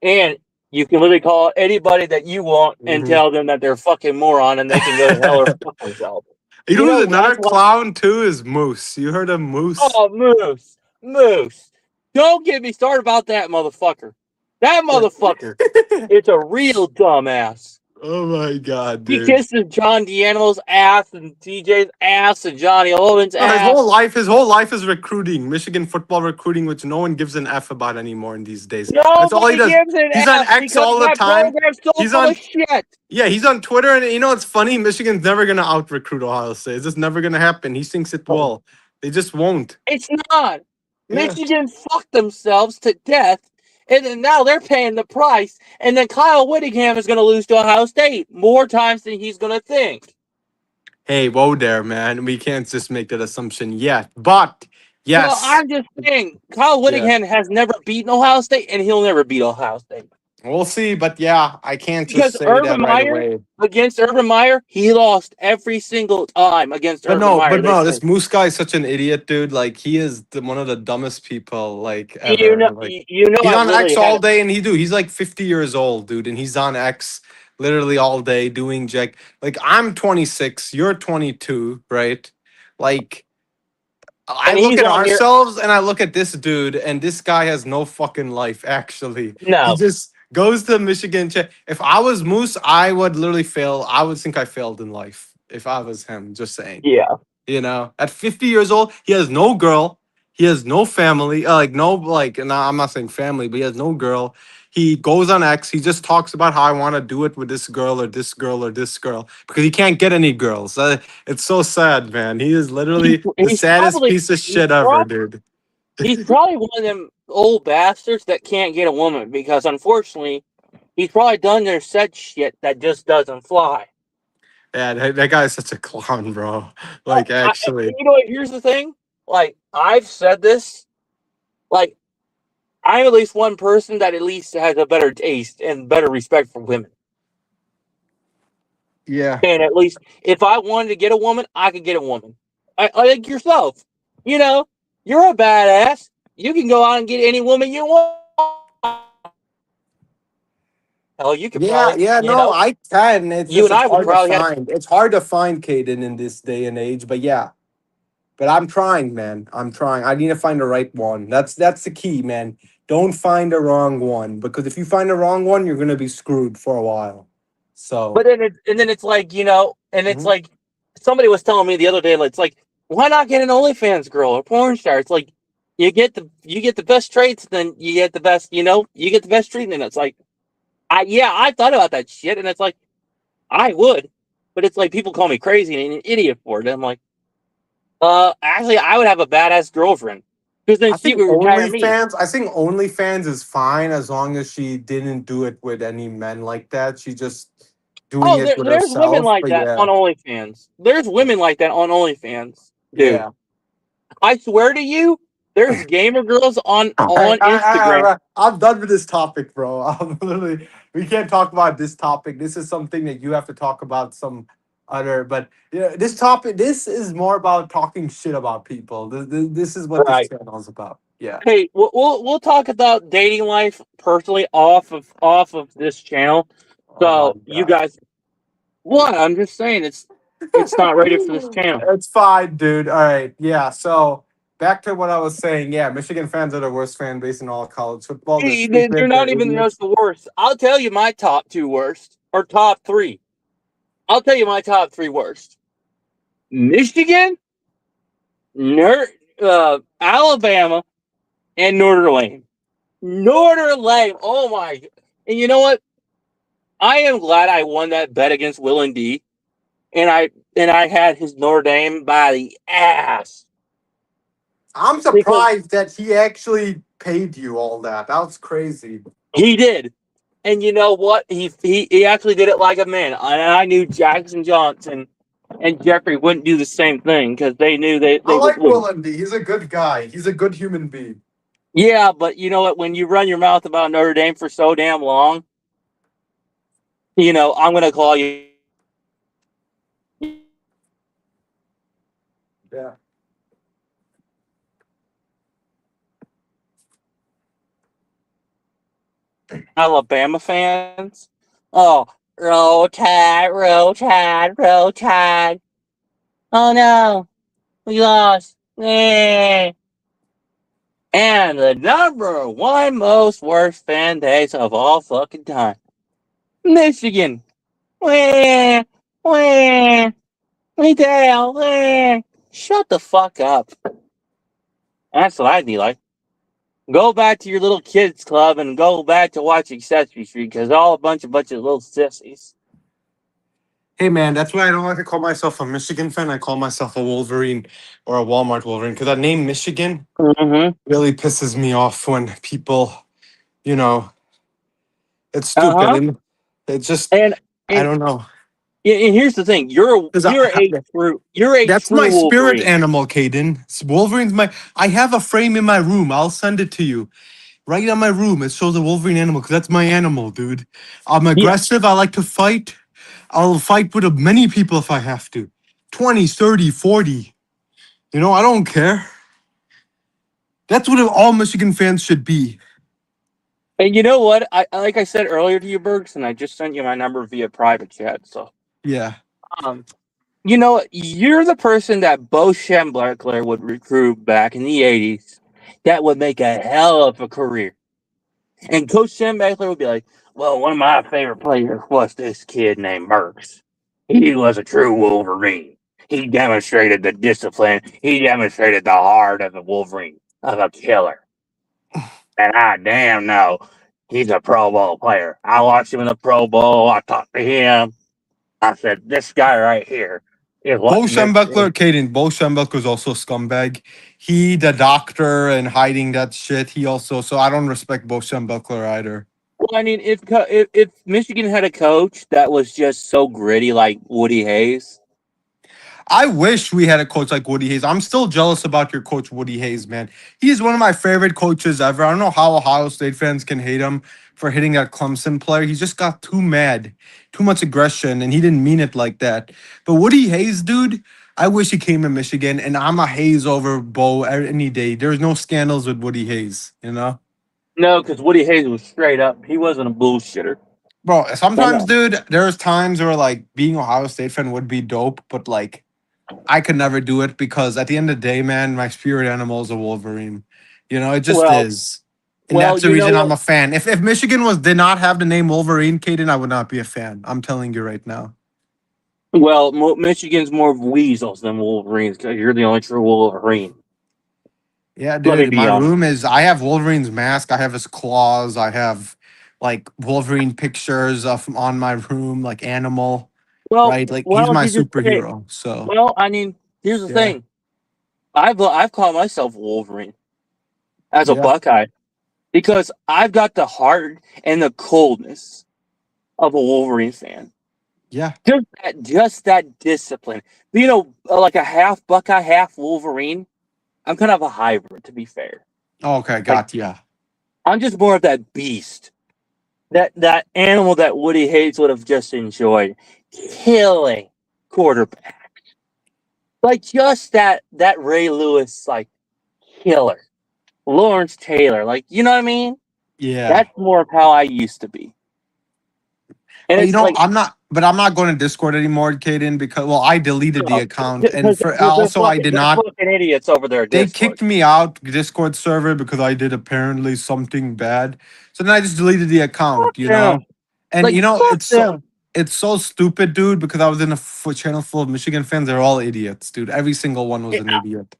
and you can literally call anybody that you want and mhm. tell them that they're a fucking moron and they can go to hell or fuck themselves. You know who's That's another why. clown too is Moose. You heard of Moose? Oh, Moose. Don't get me started about that motherfucker. That motherfucker. It's a real dumbass. Oh my god, He dude. kisses John D'Anilo's ass and TJ's ass and Johnny Owen's No, ass. his whole life is recruiting, Michigan football recruiting, which no one gives an F about anymore in these days. That's all he Nobody does. gives an He's on F X because all the that time. program's so He's full of on, shit. yeah, he's on Twitter, and you know it's funny. Michigan's never gonna out recruit Ohio State. It's just never gonna happen. He thinks it will. They just won't. It's not. Yeah. Michigan fucked themselves to death, and then now they're paying the price. And then Kyle Whittingham is going to lose to Ohio State more times than he's going to think. Hey, whoa there, man. We can't just make that assumption yet. But Well, yes, I'm just saying, Kyle yeah. Whittingham has never beaten Ohio State, and he'll never beat Ohio State. We'll see, but yeah, I can't just Because say that Urban right Meyer, away. against Urban Meyer, he lost every single time against But Urban no, Meyer. but They no, this played. Moose guy is such an idiot, dude. Like he is one of the dumbest people like ever. Like he's I've on X literally had all day, and he's like 50 years old, dude, and he's on X literally all day doing jack. Like I'm 26, you're 22, right? Like I and look he's at on here. ourselves and I look at this dude, and this guy has no fucking life. Actually, he No, just goes to Michigan. If I was Moose, I would literally fail. I would think I failed in life if I was him. Just saying. yeah. You know, at 50 years old, he has no girl. He has no family. Like, no, like, and I'm not saying family, but he has no girl. He goes on X. He just talks about how I want to do it with this girl or this girl or this girl because he can't get any girls. It's so sad, man. He is literally the He's saddest probably piece of he's shit ever, probably dude. he's probably one of them old bastards that can't get a woman because unfortunately he's probably done their said shit that just doesn't fly. Yeah, that guy is such a clown, bro. Like, And actually. you know what? Here's the thing. Like I've said this. Like I'm at least one person that at least has a better taste and better respect for women. Yeah. And at least if I wanted to get a woman, I could get a woman. I like yourself. You know, you're a badass. You can go out and get any woman you want. Hell, you could Yeah, probably, yeah, no, I can. It's you just and it's I would hard to probably have. find. It's hard to find Caden in this day and age, but yeah. But I'm trying, man. I'm trying. I need to find the right one. That's the key, man. Don't find the wrong one because if you find the wrong one, you're gonna be screwed for a while. So But then it's like and it's mhm. like somebody was telling me the other day, like, it's like, why not get an OnlyFans girl or porn star? It's like you get the best traits, then you get the best, you get the best treatment. It's like, I thought about that shit, and it's like I would, but it's like people call me crazy and an idiot for it. And I'm like, actually, I would have a badass girlfriend because then I she think would retire me. OnlyFans is fine as long as she didn't do it with any men like that. She just doing Oh, it with there's women herself. like But that yeah. on OnlyFans. There's women like that on OnlyFans, dude. Yeah. I swear to you, there's gamer girls on Instagram. I'm done with this topic, bro. I'm literally, we can't talk about this topic. This is something that you have to talk about some other. But yeah, this topic, this is more about talking shit about people. This is what this Right. channel is about. Yeah. Hey, we'll talk about dating life personally off of this channel. Oh my So you god. guys, what? I'm just saying it's not ready for this channel. It's fine, dude. All right. Yeah. So back to what I was saying. Yeah, Michigan fans are the worst fan base in all college football. They're They're stupid. not They're even idiots. just the worst. I'll tell you my top two worst or top three. I'll tell you my top three worst. Michigan, Alabama, and Notre Dame. Notre Dame. Oh my! And you know what? I am glad I won that bet against Will and D, and I had his Notre Dame by the ass I'm because surprised that he actually paid you all that. That was crazy. he did. And you know what? He actually did it like a man. And I knew Jackson Johnson and Jeffrey wouldn't do the same thing because they knew I they would like lose. Willendy. He's a good guy. He's a good human being. Yeah, but you know what? When you run your mouth about Notre Dame for so damn long, I'm gonna call you Yeah. Alabama fans. Oh, roll tide, roll tide, roll tide. Oh no, we lost. Eh. And the number one most worst fan base of all fucking time, Michigan. Wah, wah, Dale, wah. Shut the fuck up. That's what I'd be like. Go back to your little kids club and go back to watching Sesame Street because all a bunch of little sissies. Hey man, that's why I don't like to call myself a Michigan fan. I call myself a Wolverine or a Walmart Wolverine because that name Michigan Mm-hmm. really pisses me off when people, you know, it's stupid Uh-huh. and it just And I and don't know. and here's the thing: Because you're a that's my true spirit Wolverine. animal, Caden. Wolverine's my. I have a frame in my room. I'll send it to you. Right on my room, it shows a Wolverine animal because that's my animal, dude. I'm Yeah. aggressive. I like to fight. I'll fight with many people if I have to. 20, 30, 40. I don't care. That's what all Michigan fans should be. And you know what? I like I said earlier to you, Bergs, and I just sent you my number via private chat. So, Yeah. um, you're the person that Bo Schembechler would recruit back in the '80s. That would make a hell of a career. And Coach Schembechler would be like, "Well, one of my favorite players was this kid named Burks. He was a true Wolverine. He demonstrated the discipline. He demonstrated the heart of a Wolverine, of a killer. And I damn know he's a Pro Bowl player. I watched him in the Pro Bowl. I talked to him. I said, this guy right here is Bo what Schembechler, Michigan." Caden, Bo Schembechler's also a scumbag. He, the doctor, and hiding that shit. He also, so I don't respect Bo Schembechler either. Well, I mean, if Michigan had a coach that was just so gritty like Woody Hayes, I wish we had a coach like Woody Hayes. I'm still jealous about your coach, Woody Hayes, man. He's one of my favorite coaches ever. I don't know how Ohio State fans can hate him for hitting that Clemson player. He just got too mad, too much aggression, and he didn't mean it like that. But Woody Hayes, dude, I wish he came to Michigan, and I'm a Hayes over Bo any day. There's no scandals with Woody Hayes. no, because Woody Hayes was straight up. He wasn't a bullshitter. Bro, And sometimes, dude, there's times where like being Ohio State fan would be dope, but like I could never do it because at the end of the day, man, my spirit animal is a Wolverine. It just well, is. And well, that's the you know reason I'm what? a fan. If Michigan did not have the name Wolverine, Caden, I would not be a fan. I'm telling you right now. Well, Michigan's more weasels than Wolverines because you're the only true Wolverine. Yeah, Let me dude. be My honest. room is I have Wolverine's mask, I have his claws, I have like Wolverine pictures of on my room, like animal, Well, right? Like why he's don't my you just say? superhero. So Well, I mean, here's the yeah. thing. I've called myself Wolverine as a Yeah. Buckeye because I've got the heart and the coldness of a Wolverine fan. Yeah. Just that discipline. Like a half Buckeye, half Wolverine. I'm kind of a hybrid, to be fair. Okay, Like got ya. I'm just more of that beast, that animal that Woody Hayes would have just enjoyed killing quarterback. Like just that Ray Lewis like killer, Lawrence Taylor. Like you know what I mean? Yeah. That's more of how I used to be. And But it's like I'm not going to Discord anymore, Caden, because I deleted the account and because for also I did they're not fucking idiots over there at they Discord. kicked me out Discord server because I did apparently something bad. So then I just deleted the account, Yeah, And like fuck them. it's so stupid, dude, because I was in a channel full of Michigan fans. They're all idiots, dude. Every single one was an idiot.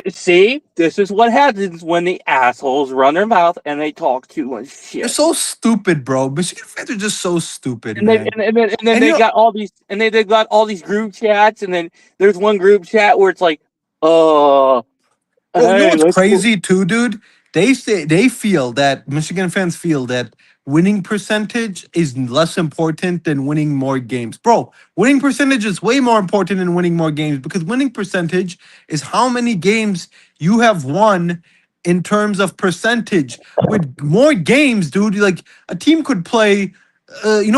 See, this is what happens when the assholes run their mouth and they talk too much They're shit. so stupid, bro. Michigan fans are just so stupid, And, they, man. and then And they you know, got all these, and they got all these group chats, and then there's one group chat where it's like, uh, bro, you know hey, what's let's go. crazy too, dude? They feel that Michigan fans feel that winning percentage is less important than winning more games. Bro, winning percentage is way more important than winning more games because winning percentage is how many games you have won in terms of percentage. With more games, dude, like a team could play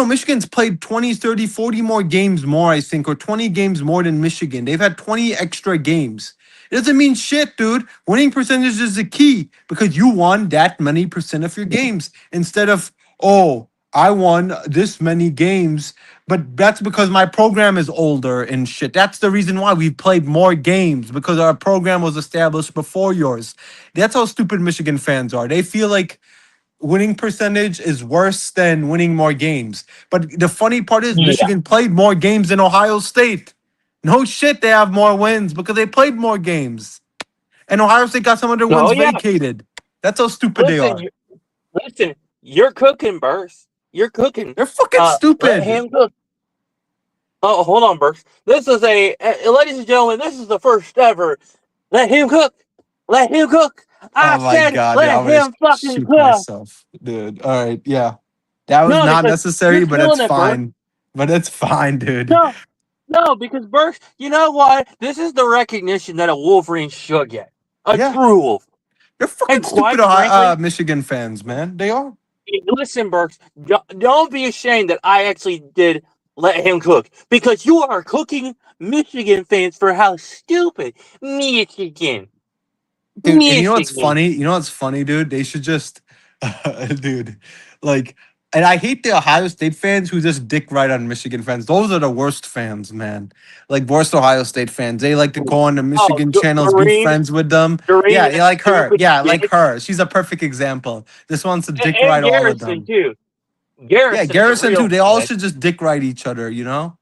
Michigan's played 20, 30, 40 more games more, I think, or 20 games more than Michigan. They've had 20 extra games. It doesn't mean shit, dude. Winning percentage is the key because you won that many percent of your games instead of, oh, I won this many games, but that's because my program is older and shit. That's the reason why we played more games because our program was established before yours. That's how stupid Michigan fans are. They feel like winning percentage is worse than winning more games. But the funny part is Yeah. Michigan played more games than Ohio State. No shit, they have more wins because they played more games. And Ohio State got some of their wins Oh, yeah. vacated. That's how stupid they Listen, are. listen, you're cooking, Burst. You're cooking. They're fucking Let stupid. him cook. Oh, hold on, Burst. This is ladies and gentlemen, this is the first ever. Let him cook. Let him cook. I Oh my said, god, dude, let I'm gonna him fucking shoot cook. myself, dude. All right, yeah. That was No, not because necessary, you're but it's killing it, Burst. fine. But it's fine, dude. No, no, because Burst, you know what? This is the recognition that a Wolverine should get. A Yeah. true Wolf. They're fucking And stupid quite frankly, Michigan fans, man. They are. listen, Burst, don't be ashamed that I actually did let him cook. Because you are cooking Michigan fans for how stupid Michigan. Dude, and you know what's Michigan. funny? You know what's funny, dude? They should just, dude, like, and I hate the Ohio State fans who just dick ride on Michigan fans. Those are the worst fans, man. Like worst Ohio State fans. They like to go on the Michigan channels, be Doreen, friends with them. Doreen, Yeah, that yeah, like her. stupid Yeah, like bitch. her. She's a perfect example. This wants to dick And ride all of Garrison, them. too. Yeah, Garrison's a Garrison real too. They all bitch. should just dick ride each other, you know?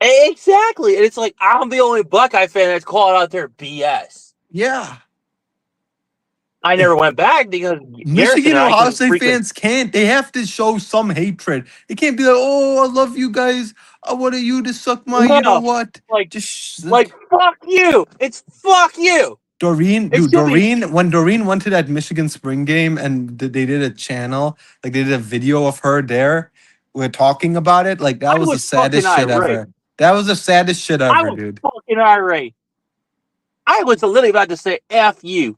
Exactly. And it's like, I'm the only Buckeye fan that's called out their BS. Yeah. I never went back because Garrison Michigan and and I Ohio can State freaking. fans can't. They have to show some hatred. They can't be like, "Oh, I love you guys. I wanted you to suck my." You know No, what? like, Just fuck you. It's fuck you. Doreen, It dude. should be. When Doreen went to that Michigan spring game and they did a channel, like they did a video of her there, we're talking about it. Like that I was the was fucking saddest shit irate. ever. That was the saddest shit I ever, was dude. fucking irate. I was literally about to say F you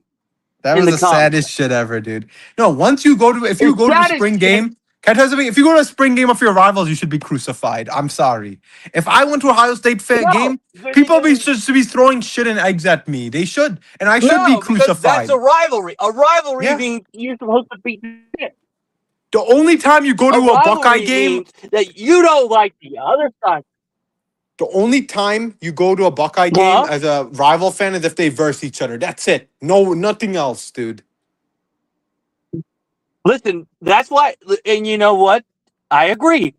That in was the the comments. saddest shit ever, dude. No, once you go to if you It's go to the sad as spring shit. game, can I tell you something? If you go to a spring game of your rivals, you should be crucified. I'm sorry. If I went to a Ohio State game, people should be throwing shit and eggs at me. They should, and I should be No, because that's crucified. a rivalry. A rivalry Yeah. being you're supposed to beat the shit. The only time you go A to a Buckeye rivalry game, means that you don't like the other side. the only time you go to a Buckeye game as a rival fan is if they verse each other. That's it. No, nothing else, dude. Listen, that's why, and you know what? I agree.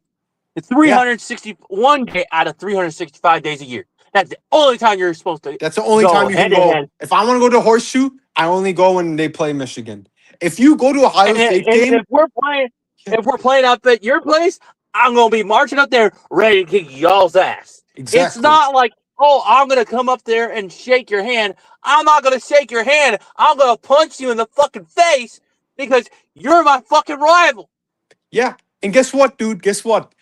It's 361 day out of 365 days a year. That's the only time you're supposed to. That's the only Go time you can head to go. head. If I want to go to Horseshoe, I only go when they play Michigan. If you go to Ohio And State game, if we're playing up at your place, I'm gonna be marching up there ready to kick y'all's ass. exactly. It's not like, oh, I'm gonna come up there and shake your hand. I'm not gonna shake your hand. I'm gonna punch you in the fucking face because you're my fucking rival. Yeah. And guess what, dude? Guess what?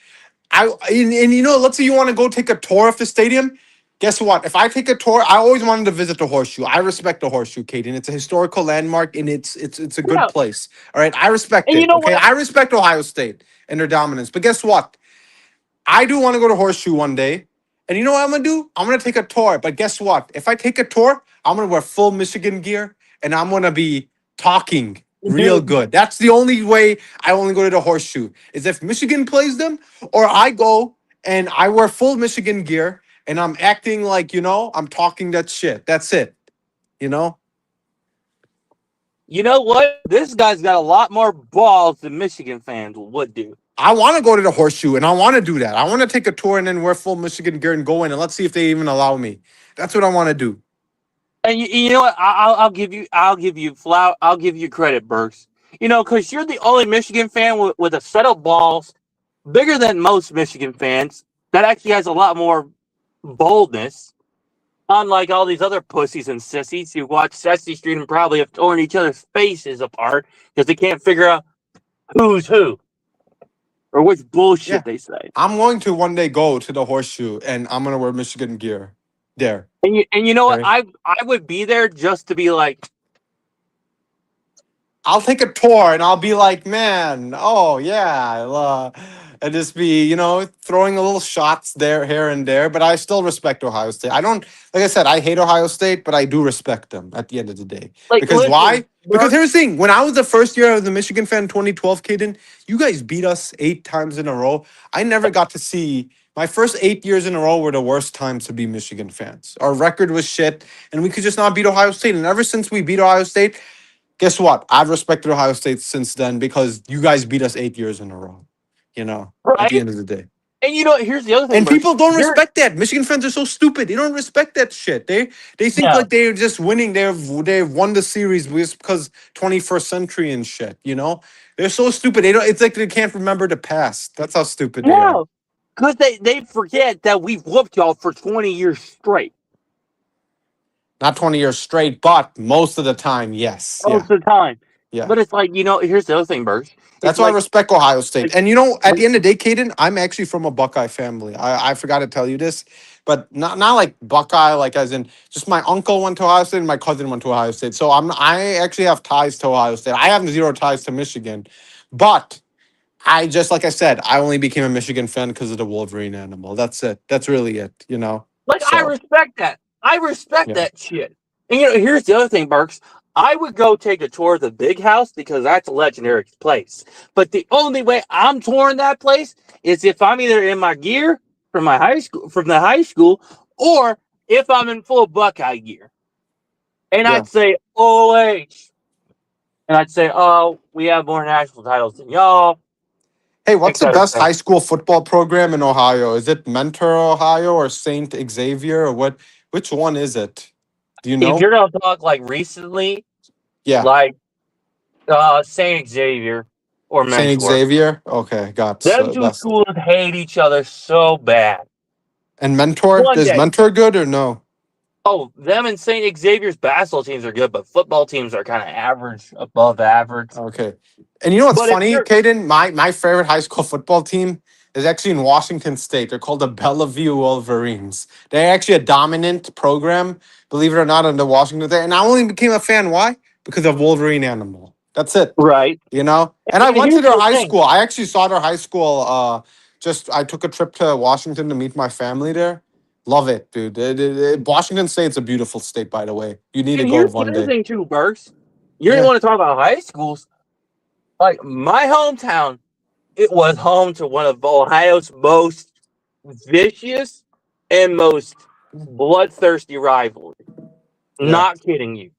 Let's say you want to go take a tour of the stadium. Guess what? If I take a tour, I always wanted to visit the Horseshoe. I respect the Horseshoe, Caden. It's a historical landmark and it's a good Yeah. place. All right. I respect And it. you know Okay. what? I respect Ohio State and their dominance. But guess what? I do want to go to Horseshoe one day. And you know what I'm gonna do? I'm gonna take a tour. But guess what? If I take a tour, I'm gonna wear full Michigan gear and I'm gonna be talking real Dude. good. That's the only way I only go to the Horseshoe is if Michigan plays them, or I go and I wear full Michigan gear and I'm acting like I'm talking that shit. That's it. You know. You know what? This guy's got a lot more balls than Michigan fans would do. I want to go to the Horseshoe and I want to do that. I want to take a tour and then wear full Michigan gear and go in and let's see if they even allow me. That's what I want to do. And you know what? I'll give you I'll give you credit, Burks. You know, because you're the only Michigan fan with a set of balls bigger than most Michigan fans that actually has a lot more boldness. Unlike all these other pussies and sissies who watch Sesame Street and probably have torn each other's faces apart because they can't figure out who's who or which Yeah. bullshit they say. I'm going to one day go to the horseshoe and I'm gonna wear Michigan gear there. And you know what? Okay. I would be there just to be like, I'll take a tour and I'll be like, man, oh yeah, and just be, throwing a little shots there, here and there. But I still respect Ohio State. I don't, like I said, I hate Ohio State, but I do respect them at the end of the day. Because listen, why? Because Burks, here's the thing: when I was the first year of the Michigan fan, 2012, Caden, you guys beat us 8 times in a row. I never got to see. My first 8 years in a row were the worst times to be Michigan fans. Our record was shit, and we could just not beat Ohio State. And ever since we beat Ohio State, guess what? I've respected Ohio State since then because you guys beat us 8 years in a row. At the right? end of the day. And you know, here's the other thing, And Burks. people don't You're- respect that. Michigan fans are so stupid. They don't respect that shit. They think No. like they're just winning. They've won the series just because 21st century and shit. They're so stupid. They don't. It's like they can't remember the past. That's how stupid they are. No, because they forget that we've whooped y'all for 20 years straight. Not 20 years straight, but most of the time, yes. Most of the time. Yeah. But it's like, you know, here's the other thing, Burks. That's It's why I like, respect Ohio State. like- And at the end of the day, Caden, I'm actually from a Buckeye family. I forgot to tell you this, but not like Buckeye, like as in just my uncle went to Ohio State and my cousin went to Ohio State. So I actually have ties to Ohio State. I have zero ties to Michigan, but I just like I said, I only became a Michigan fan because of the Wolverine animal. That's it. That's really it. like I So respect that. I respect Yeah. that shit. And, you know, here's the other thing, Burks. I would go take a tour of the big house because that's a legendary place. But the only way I'm touring that place is if I'm either in my gear from the high school, or if I'm in full Buckeye gear. And Yeah. I'd say OH. And I'd say, oh, we have more national titles than y'all. Hey, what's the Etc. best high school football program in Ohio? Is it Mentor, Ohio, or Saint Xavier, or what? Which one is it? Do you know? If you're gonna talk like recently, Yeah, like Saint Xavier or Saint Mentor, Xavier. Okay, got them two that's schools hate each other so bad. and Mentor. One Is day, Mentor good or no? oh, them and Saint Xavier's basketball teams are good, but football teams are kind of average, above average. Okay, and you know what's But if funny, you're Caden? My favorite high school football team is actually in Washington State. They're called the Bellevue Wolverines. They're actually a dominant program, believe it or not, in the Washington State. And I only became a fan. Why? Because of Wolverine Animal. That's it. right, And I And went to here's their the high thing. school. I actually saw their high school. I took a trip to Washington to meet my family there. Love it, dude. Washington State's a beautiful state, by the way. You need to And go here's the one other day. thing too, Burks. You Yeah. want to talk about high schools? Like my hometown, it was home to one of Ohio's most vicious and most bloodthirsty rivalries. Yeah. Not kidding you.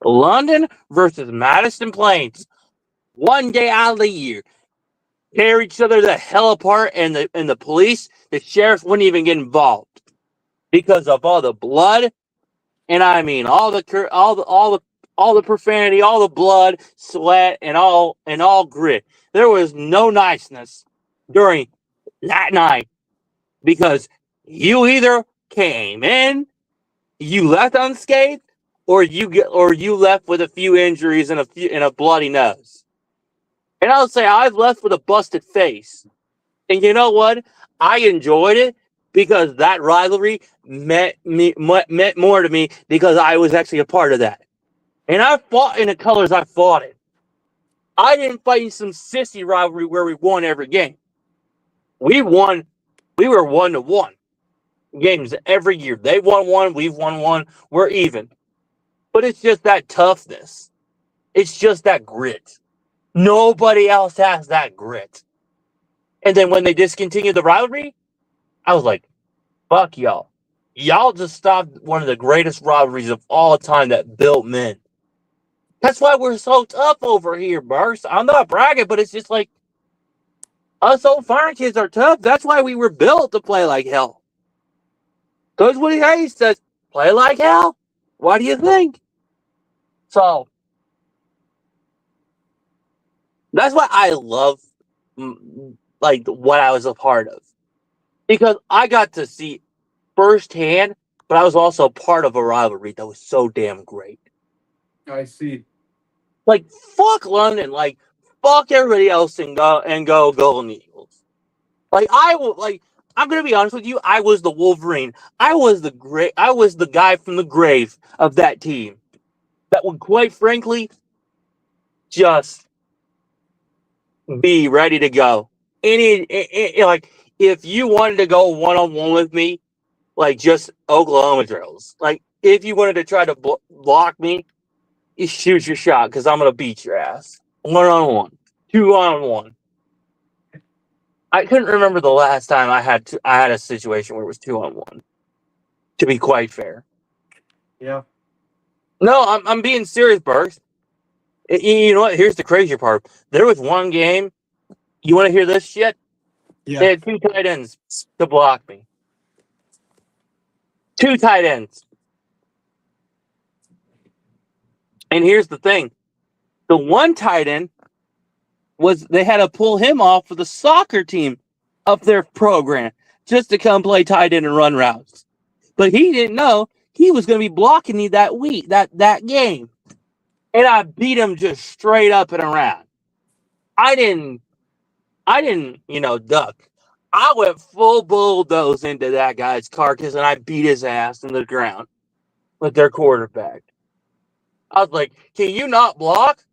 London versus Madison Plains. One day out of the year. Tear each other the hell apart, and the police, the sheriff wouldn't even get involved because of all the blood, and I mean all the profanity, all the blood, sweat, and all grit. There was no niceness during that night because you either came in, you left unscathed, or you left with a few injuries and a bloody nose. And I'll say I've left with a busted face. And you know what? I enjoyed it because that rivalry meant more to me because I was actually a part of that. And I fought in the colors I fought in. I didn't fight in some sissy rivalry where we won every game. We won. We were 1-1 games every year. They won one. We've won one. We're even. But it's just that toughness. It's just that grit. Nobody else has that grit. And then when they discontinued the rivalry, I was like, fuck y'all. Y'all just stopped one of the greatest rivalries of all time that built men. That's why we're so tough over here, Burst. I'm not bragging, but it's just like us old foreign kids are tough. That's why we were built to play like hell. Because Woody Hayes says, play like hell. What do you think? So that's why I love like what I was a part of, because I got to see firsthand, but I was also part of a rivalry that was so damn great. I see. Like fuck London, like fuck everybody else and go Golden Eagles. Like I'm gonna be honest with you, I was the Wolverine. I was the guy from the grave of that team that would quite frankly just be ready to go. Like if you wanted to go one on one with me, like just Oklahoma drills. Like if you wanted to try to block me, you shoot your shot because I'm gonna beat your ass 1-on-1, 2-on-1. I couldn't remember the last time I had a situation where it was 2-on-1. To be quite fair, Yeah. no, I'm being serious, Burks. You know what? Here's the crazy part. There was one game. You want to hear this shit? Yeah. They had 2 tight ends to block me. 2 tight ends. And here's the thing. The one tight end they had to pull him off for the soccer team of their program just to come play tight end and run routes. But he didn't know he was going to be blocking me that week, that game. And I beat him just straight up and around. I didn't, duck. I went full bulldoze into that guy's carcass and I beat his ass in the ground with their quarterback. I was like, can you not block?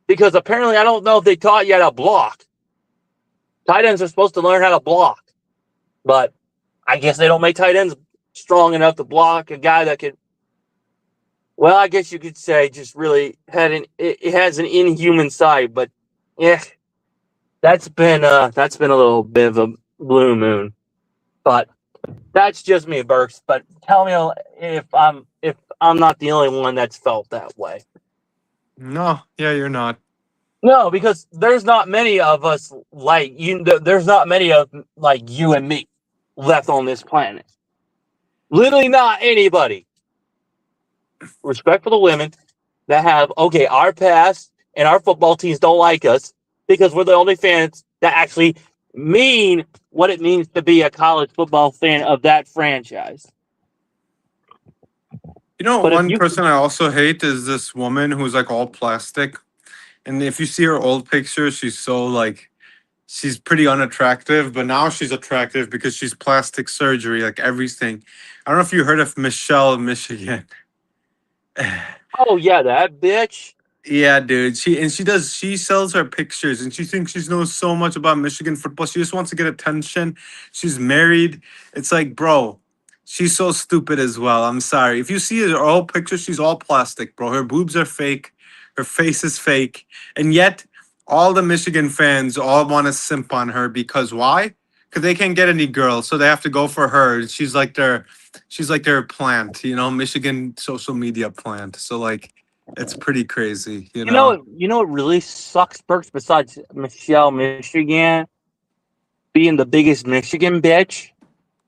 Because apparently I don't know if they taught you how to block. Tight ends are supposed to learn how to block. But I guess they don't make tight ends strong enough to block a guy that could, well, I guess you could say just really it has an inhuman side, but yeah, that's been a little bit of a blue moon. But that's just me, Burks. But tell me if I'm not the only one that's felt that way. No, yeah, you're not. No, because there's not many of us like you. There's not many of like you and me left on this planet. Literally not anybody. Respect for the women that have, okay, our past and our football teams don't like us because we're the only fans that actually mean what it means to be a college football fan of that franchise. You know, But if one you, person I also hate is this woman who's like all plastic. And if you see her old pictures, she's pretty unattractive, but now she's attractive because she's plastic surgery, like everything. I don't know if you heard of Michelle Michigan. oh yeah, that bitch. Yeah, dude. She sells her pictures and she thinks she knows so much about Michigan football. She just wants to get attention. She's married. It's like, bro, she's so stupid as well. I'm sorry. If you see her old picture, she's all plastic, bro. Her boobs are fake. Her face is fake. And yet, all the Michigan fans all want to simp on her because why? Because they can't get any girls, so they have to go for her. She's like their plant, Michigan social media plant. So like it's pretty crazy, You know what really sucks, Burks, besides Michelle Michigan being the biggest Michigan bitch,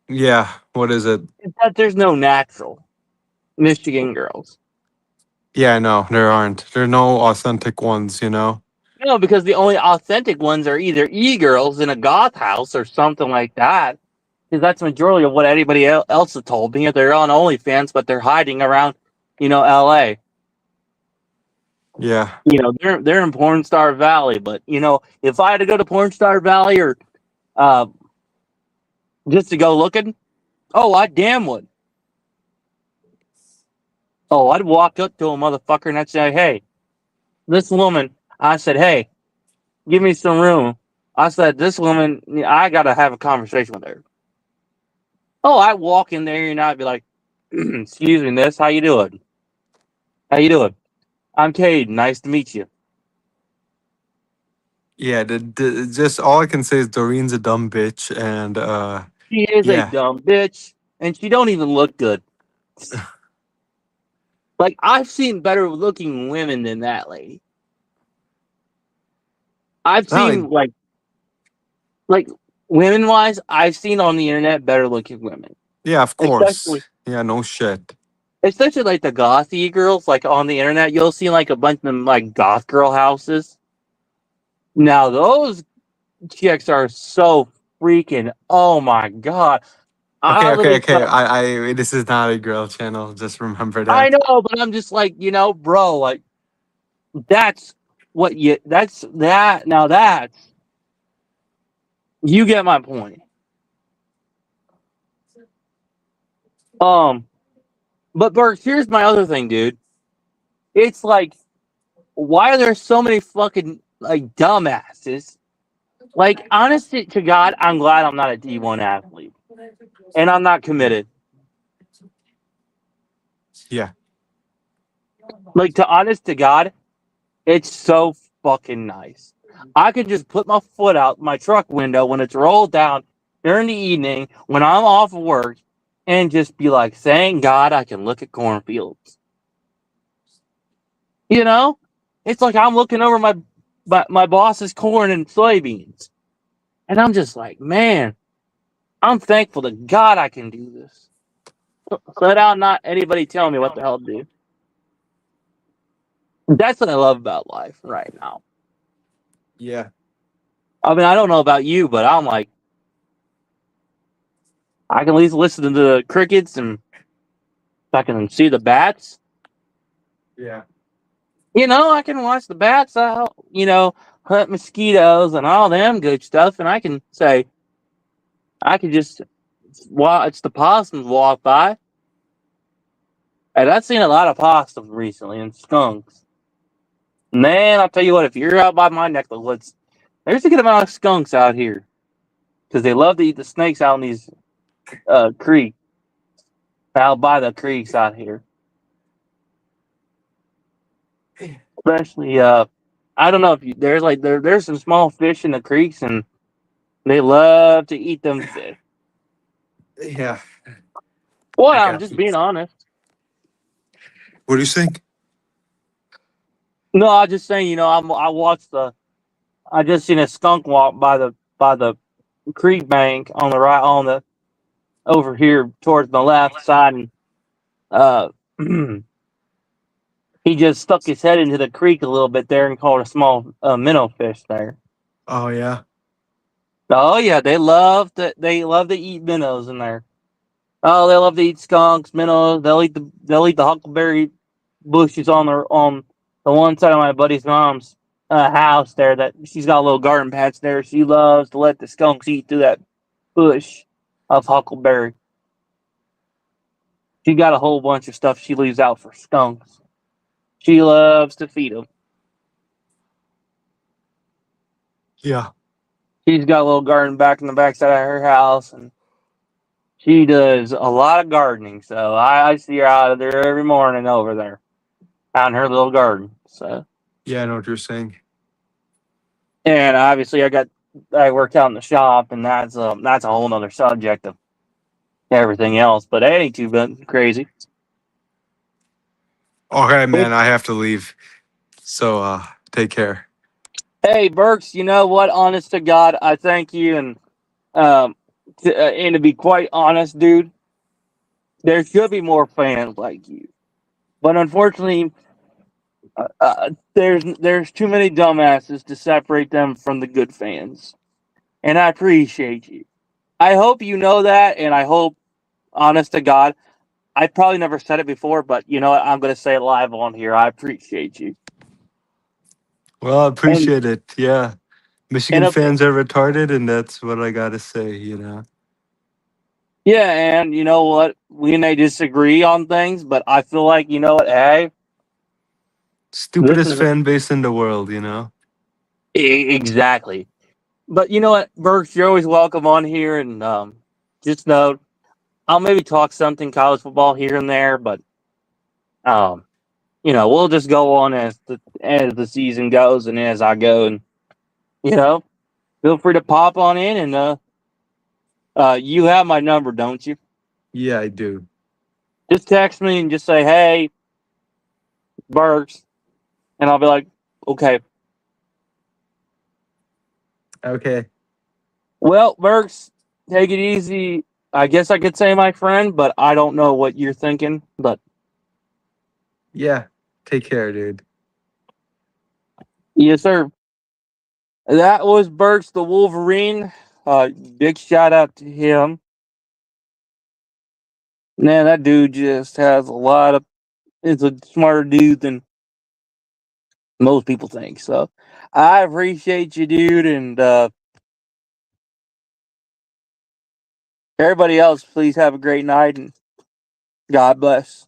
Yeah, what is it? is that there's no natural Michigan girls. Yeah, no, there aren't. There are no authentic ones. No, because the only authentic ones are either e-girls in a goth house or something like that. Because that's the majority of what anybody else has told me. They're on OnlyFans, but they're hiding around, LA. Yeah. They're in Porn Star Valley. But if I had to go to Porn Star Valley or just to go looking, oh, I damn would. Oh, I'd walk up to a motherfucker and I'd say, hey, this woman, I said, hey, give me some room. I said, this woman, I got to have a conversation with her. Oh, I walk in there and I'd be like, excuse me, miss, how you doing? How you doing? I'm Cade. Nice to meet you. Yeah, just all I can say is Doreen's a dumb bitch and She is a yeah. dumb bitch, and she don't even look good. Like, I've seen better looking women than that lady. I've No, seen, like women-wise, I've seen on the internet better looking women. yeah, of course. Especially, Yeah, no shit. especially like the gothy girls, like on the internet, you'll see like a bunch of them like goth girl houses. Now those chicks are so freaking, oh my god. Okay, I okay, literally okay. I this is not a girl channel. Just remember I that. know, but I'm just like, bro, like that's that's that now that's you get my point. Um, but Burks, here's my other thing, dude. It's like, why are there so many fucking like dumbasses? Like, honest to God, I'm glad I'm not a D1 athlete and I'm not committed. Yeah. Like, to honest to God, it's so fucking nice. I could just put my foot out my truck window when it's rolled down during the evening when I'm off work and just be like, thank God I can look at cornfields. You know? It's like I'm looking over my boss's corn and soybeans. And I'm just like, man, I'm thankful to God I can do this. Without not anybody telling me what the hell to do. That's what I love about life right now. Yeah. I mean, I don't know about you, but I'm like, I can at least listen to the crickets and I can see the bats. Yeah. I can watch the bats out, hunt mosquitoes and all them good stuff. And I can say, I can just watch the possums walk by. And I've seen a lot of possums recently and skunks. Man, I'll tell you what, if you're out by my neck of the woods, there's a good amount of skunks out here because they love to eat the snakes out in these creeks, out by the creeks out here. Especially, I don't know if there's some small fish in the creeks and they love to eat them fish. Yeah. Boy, I I'm got just you. being honest. What do you think? No, I'm just saying, I just seen a skunk walk by the creek bank on the right on the over here towards the left side and uh he just stuck his head into the creek a little bit there and caught a small minnow fish there. Oh yeah. Oh yeah, they love to eat minnows in there. Oh, they love to eat skunks, minnows. They'll eat the huckleberry bushes on the one side of my buddy's mom's house there. That she's got a little garden patch there. She loves to let the skunks eat through that bush of huckleberry. She got a whole bunch of stuff she leaves out for skunks. She loves to feed them. Yeah. She's got a little garden back in the backside of her house, and she does a lot of gardening. So I see her out of there every morning over there, out in her little garden. So, Yeah, I know what you're saying. and obviously I work out in the shop, and that's a whole nother subject of everything else. But it ain't too crazy. Okay, man, I have to leave. So take care. Hey, Burks, you know what? Honest to God, I thank you, um, and to be quite honest, dude, there should be more fans like you. But unfortunately, there's too many dumbasses to separate them from the good fans. And I appreciate you. I hope you know that, and I hope, honest to God, I probably never said it before, but you know what? I'm going to say it live on here. I appreciate you. Well, I And appreciate it. Yeah. and Michigan if, fans are retarded, and that's what I gotta say. yeah, and you know what? We may disagree on things, but I feel like you know what? Hey, this Stupidest is fan base in the world. exactly. But you know what, Burks, you're always welcome on here, and just know I'll maybe talk something college football here and there, but um, we'll just go on as the season goes and as I go, and you know, feel free to pop on in, and you have my number, don't you? Yeah, I do. Just text me and just say, hey, Burks, and I'll be like, okay. Okay. Well, Burks, take it easy. I guess I could say my friend, but I don't know what you're thinking, but Yeah. Take care, dude. Yes, sir. That was Burks the Wolverine. Big shout out to him. Man, that dude just has a lot of. Is a smarter dude than most people think. So, I appreciate you, dude, and everybody else. Please have a great night and God bless.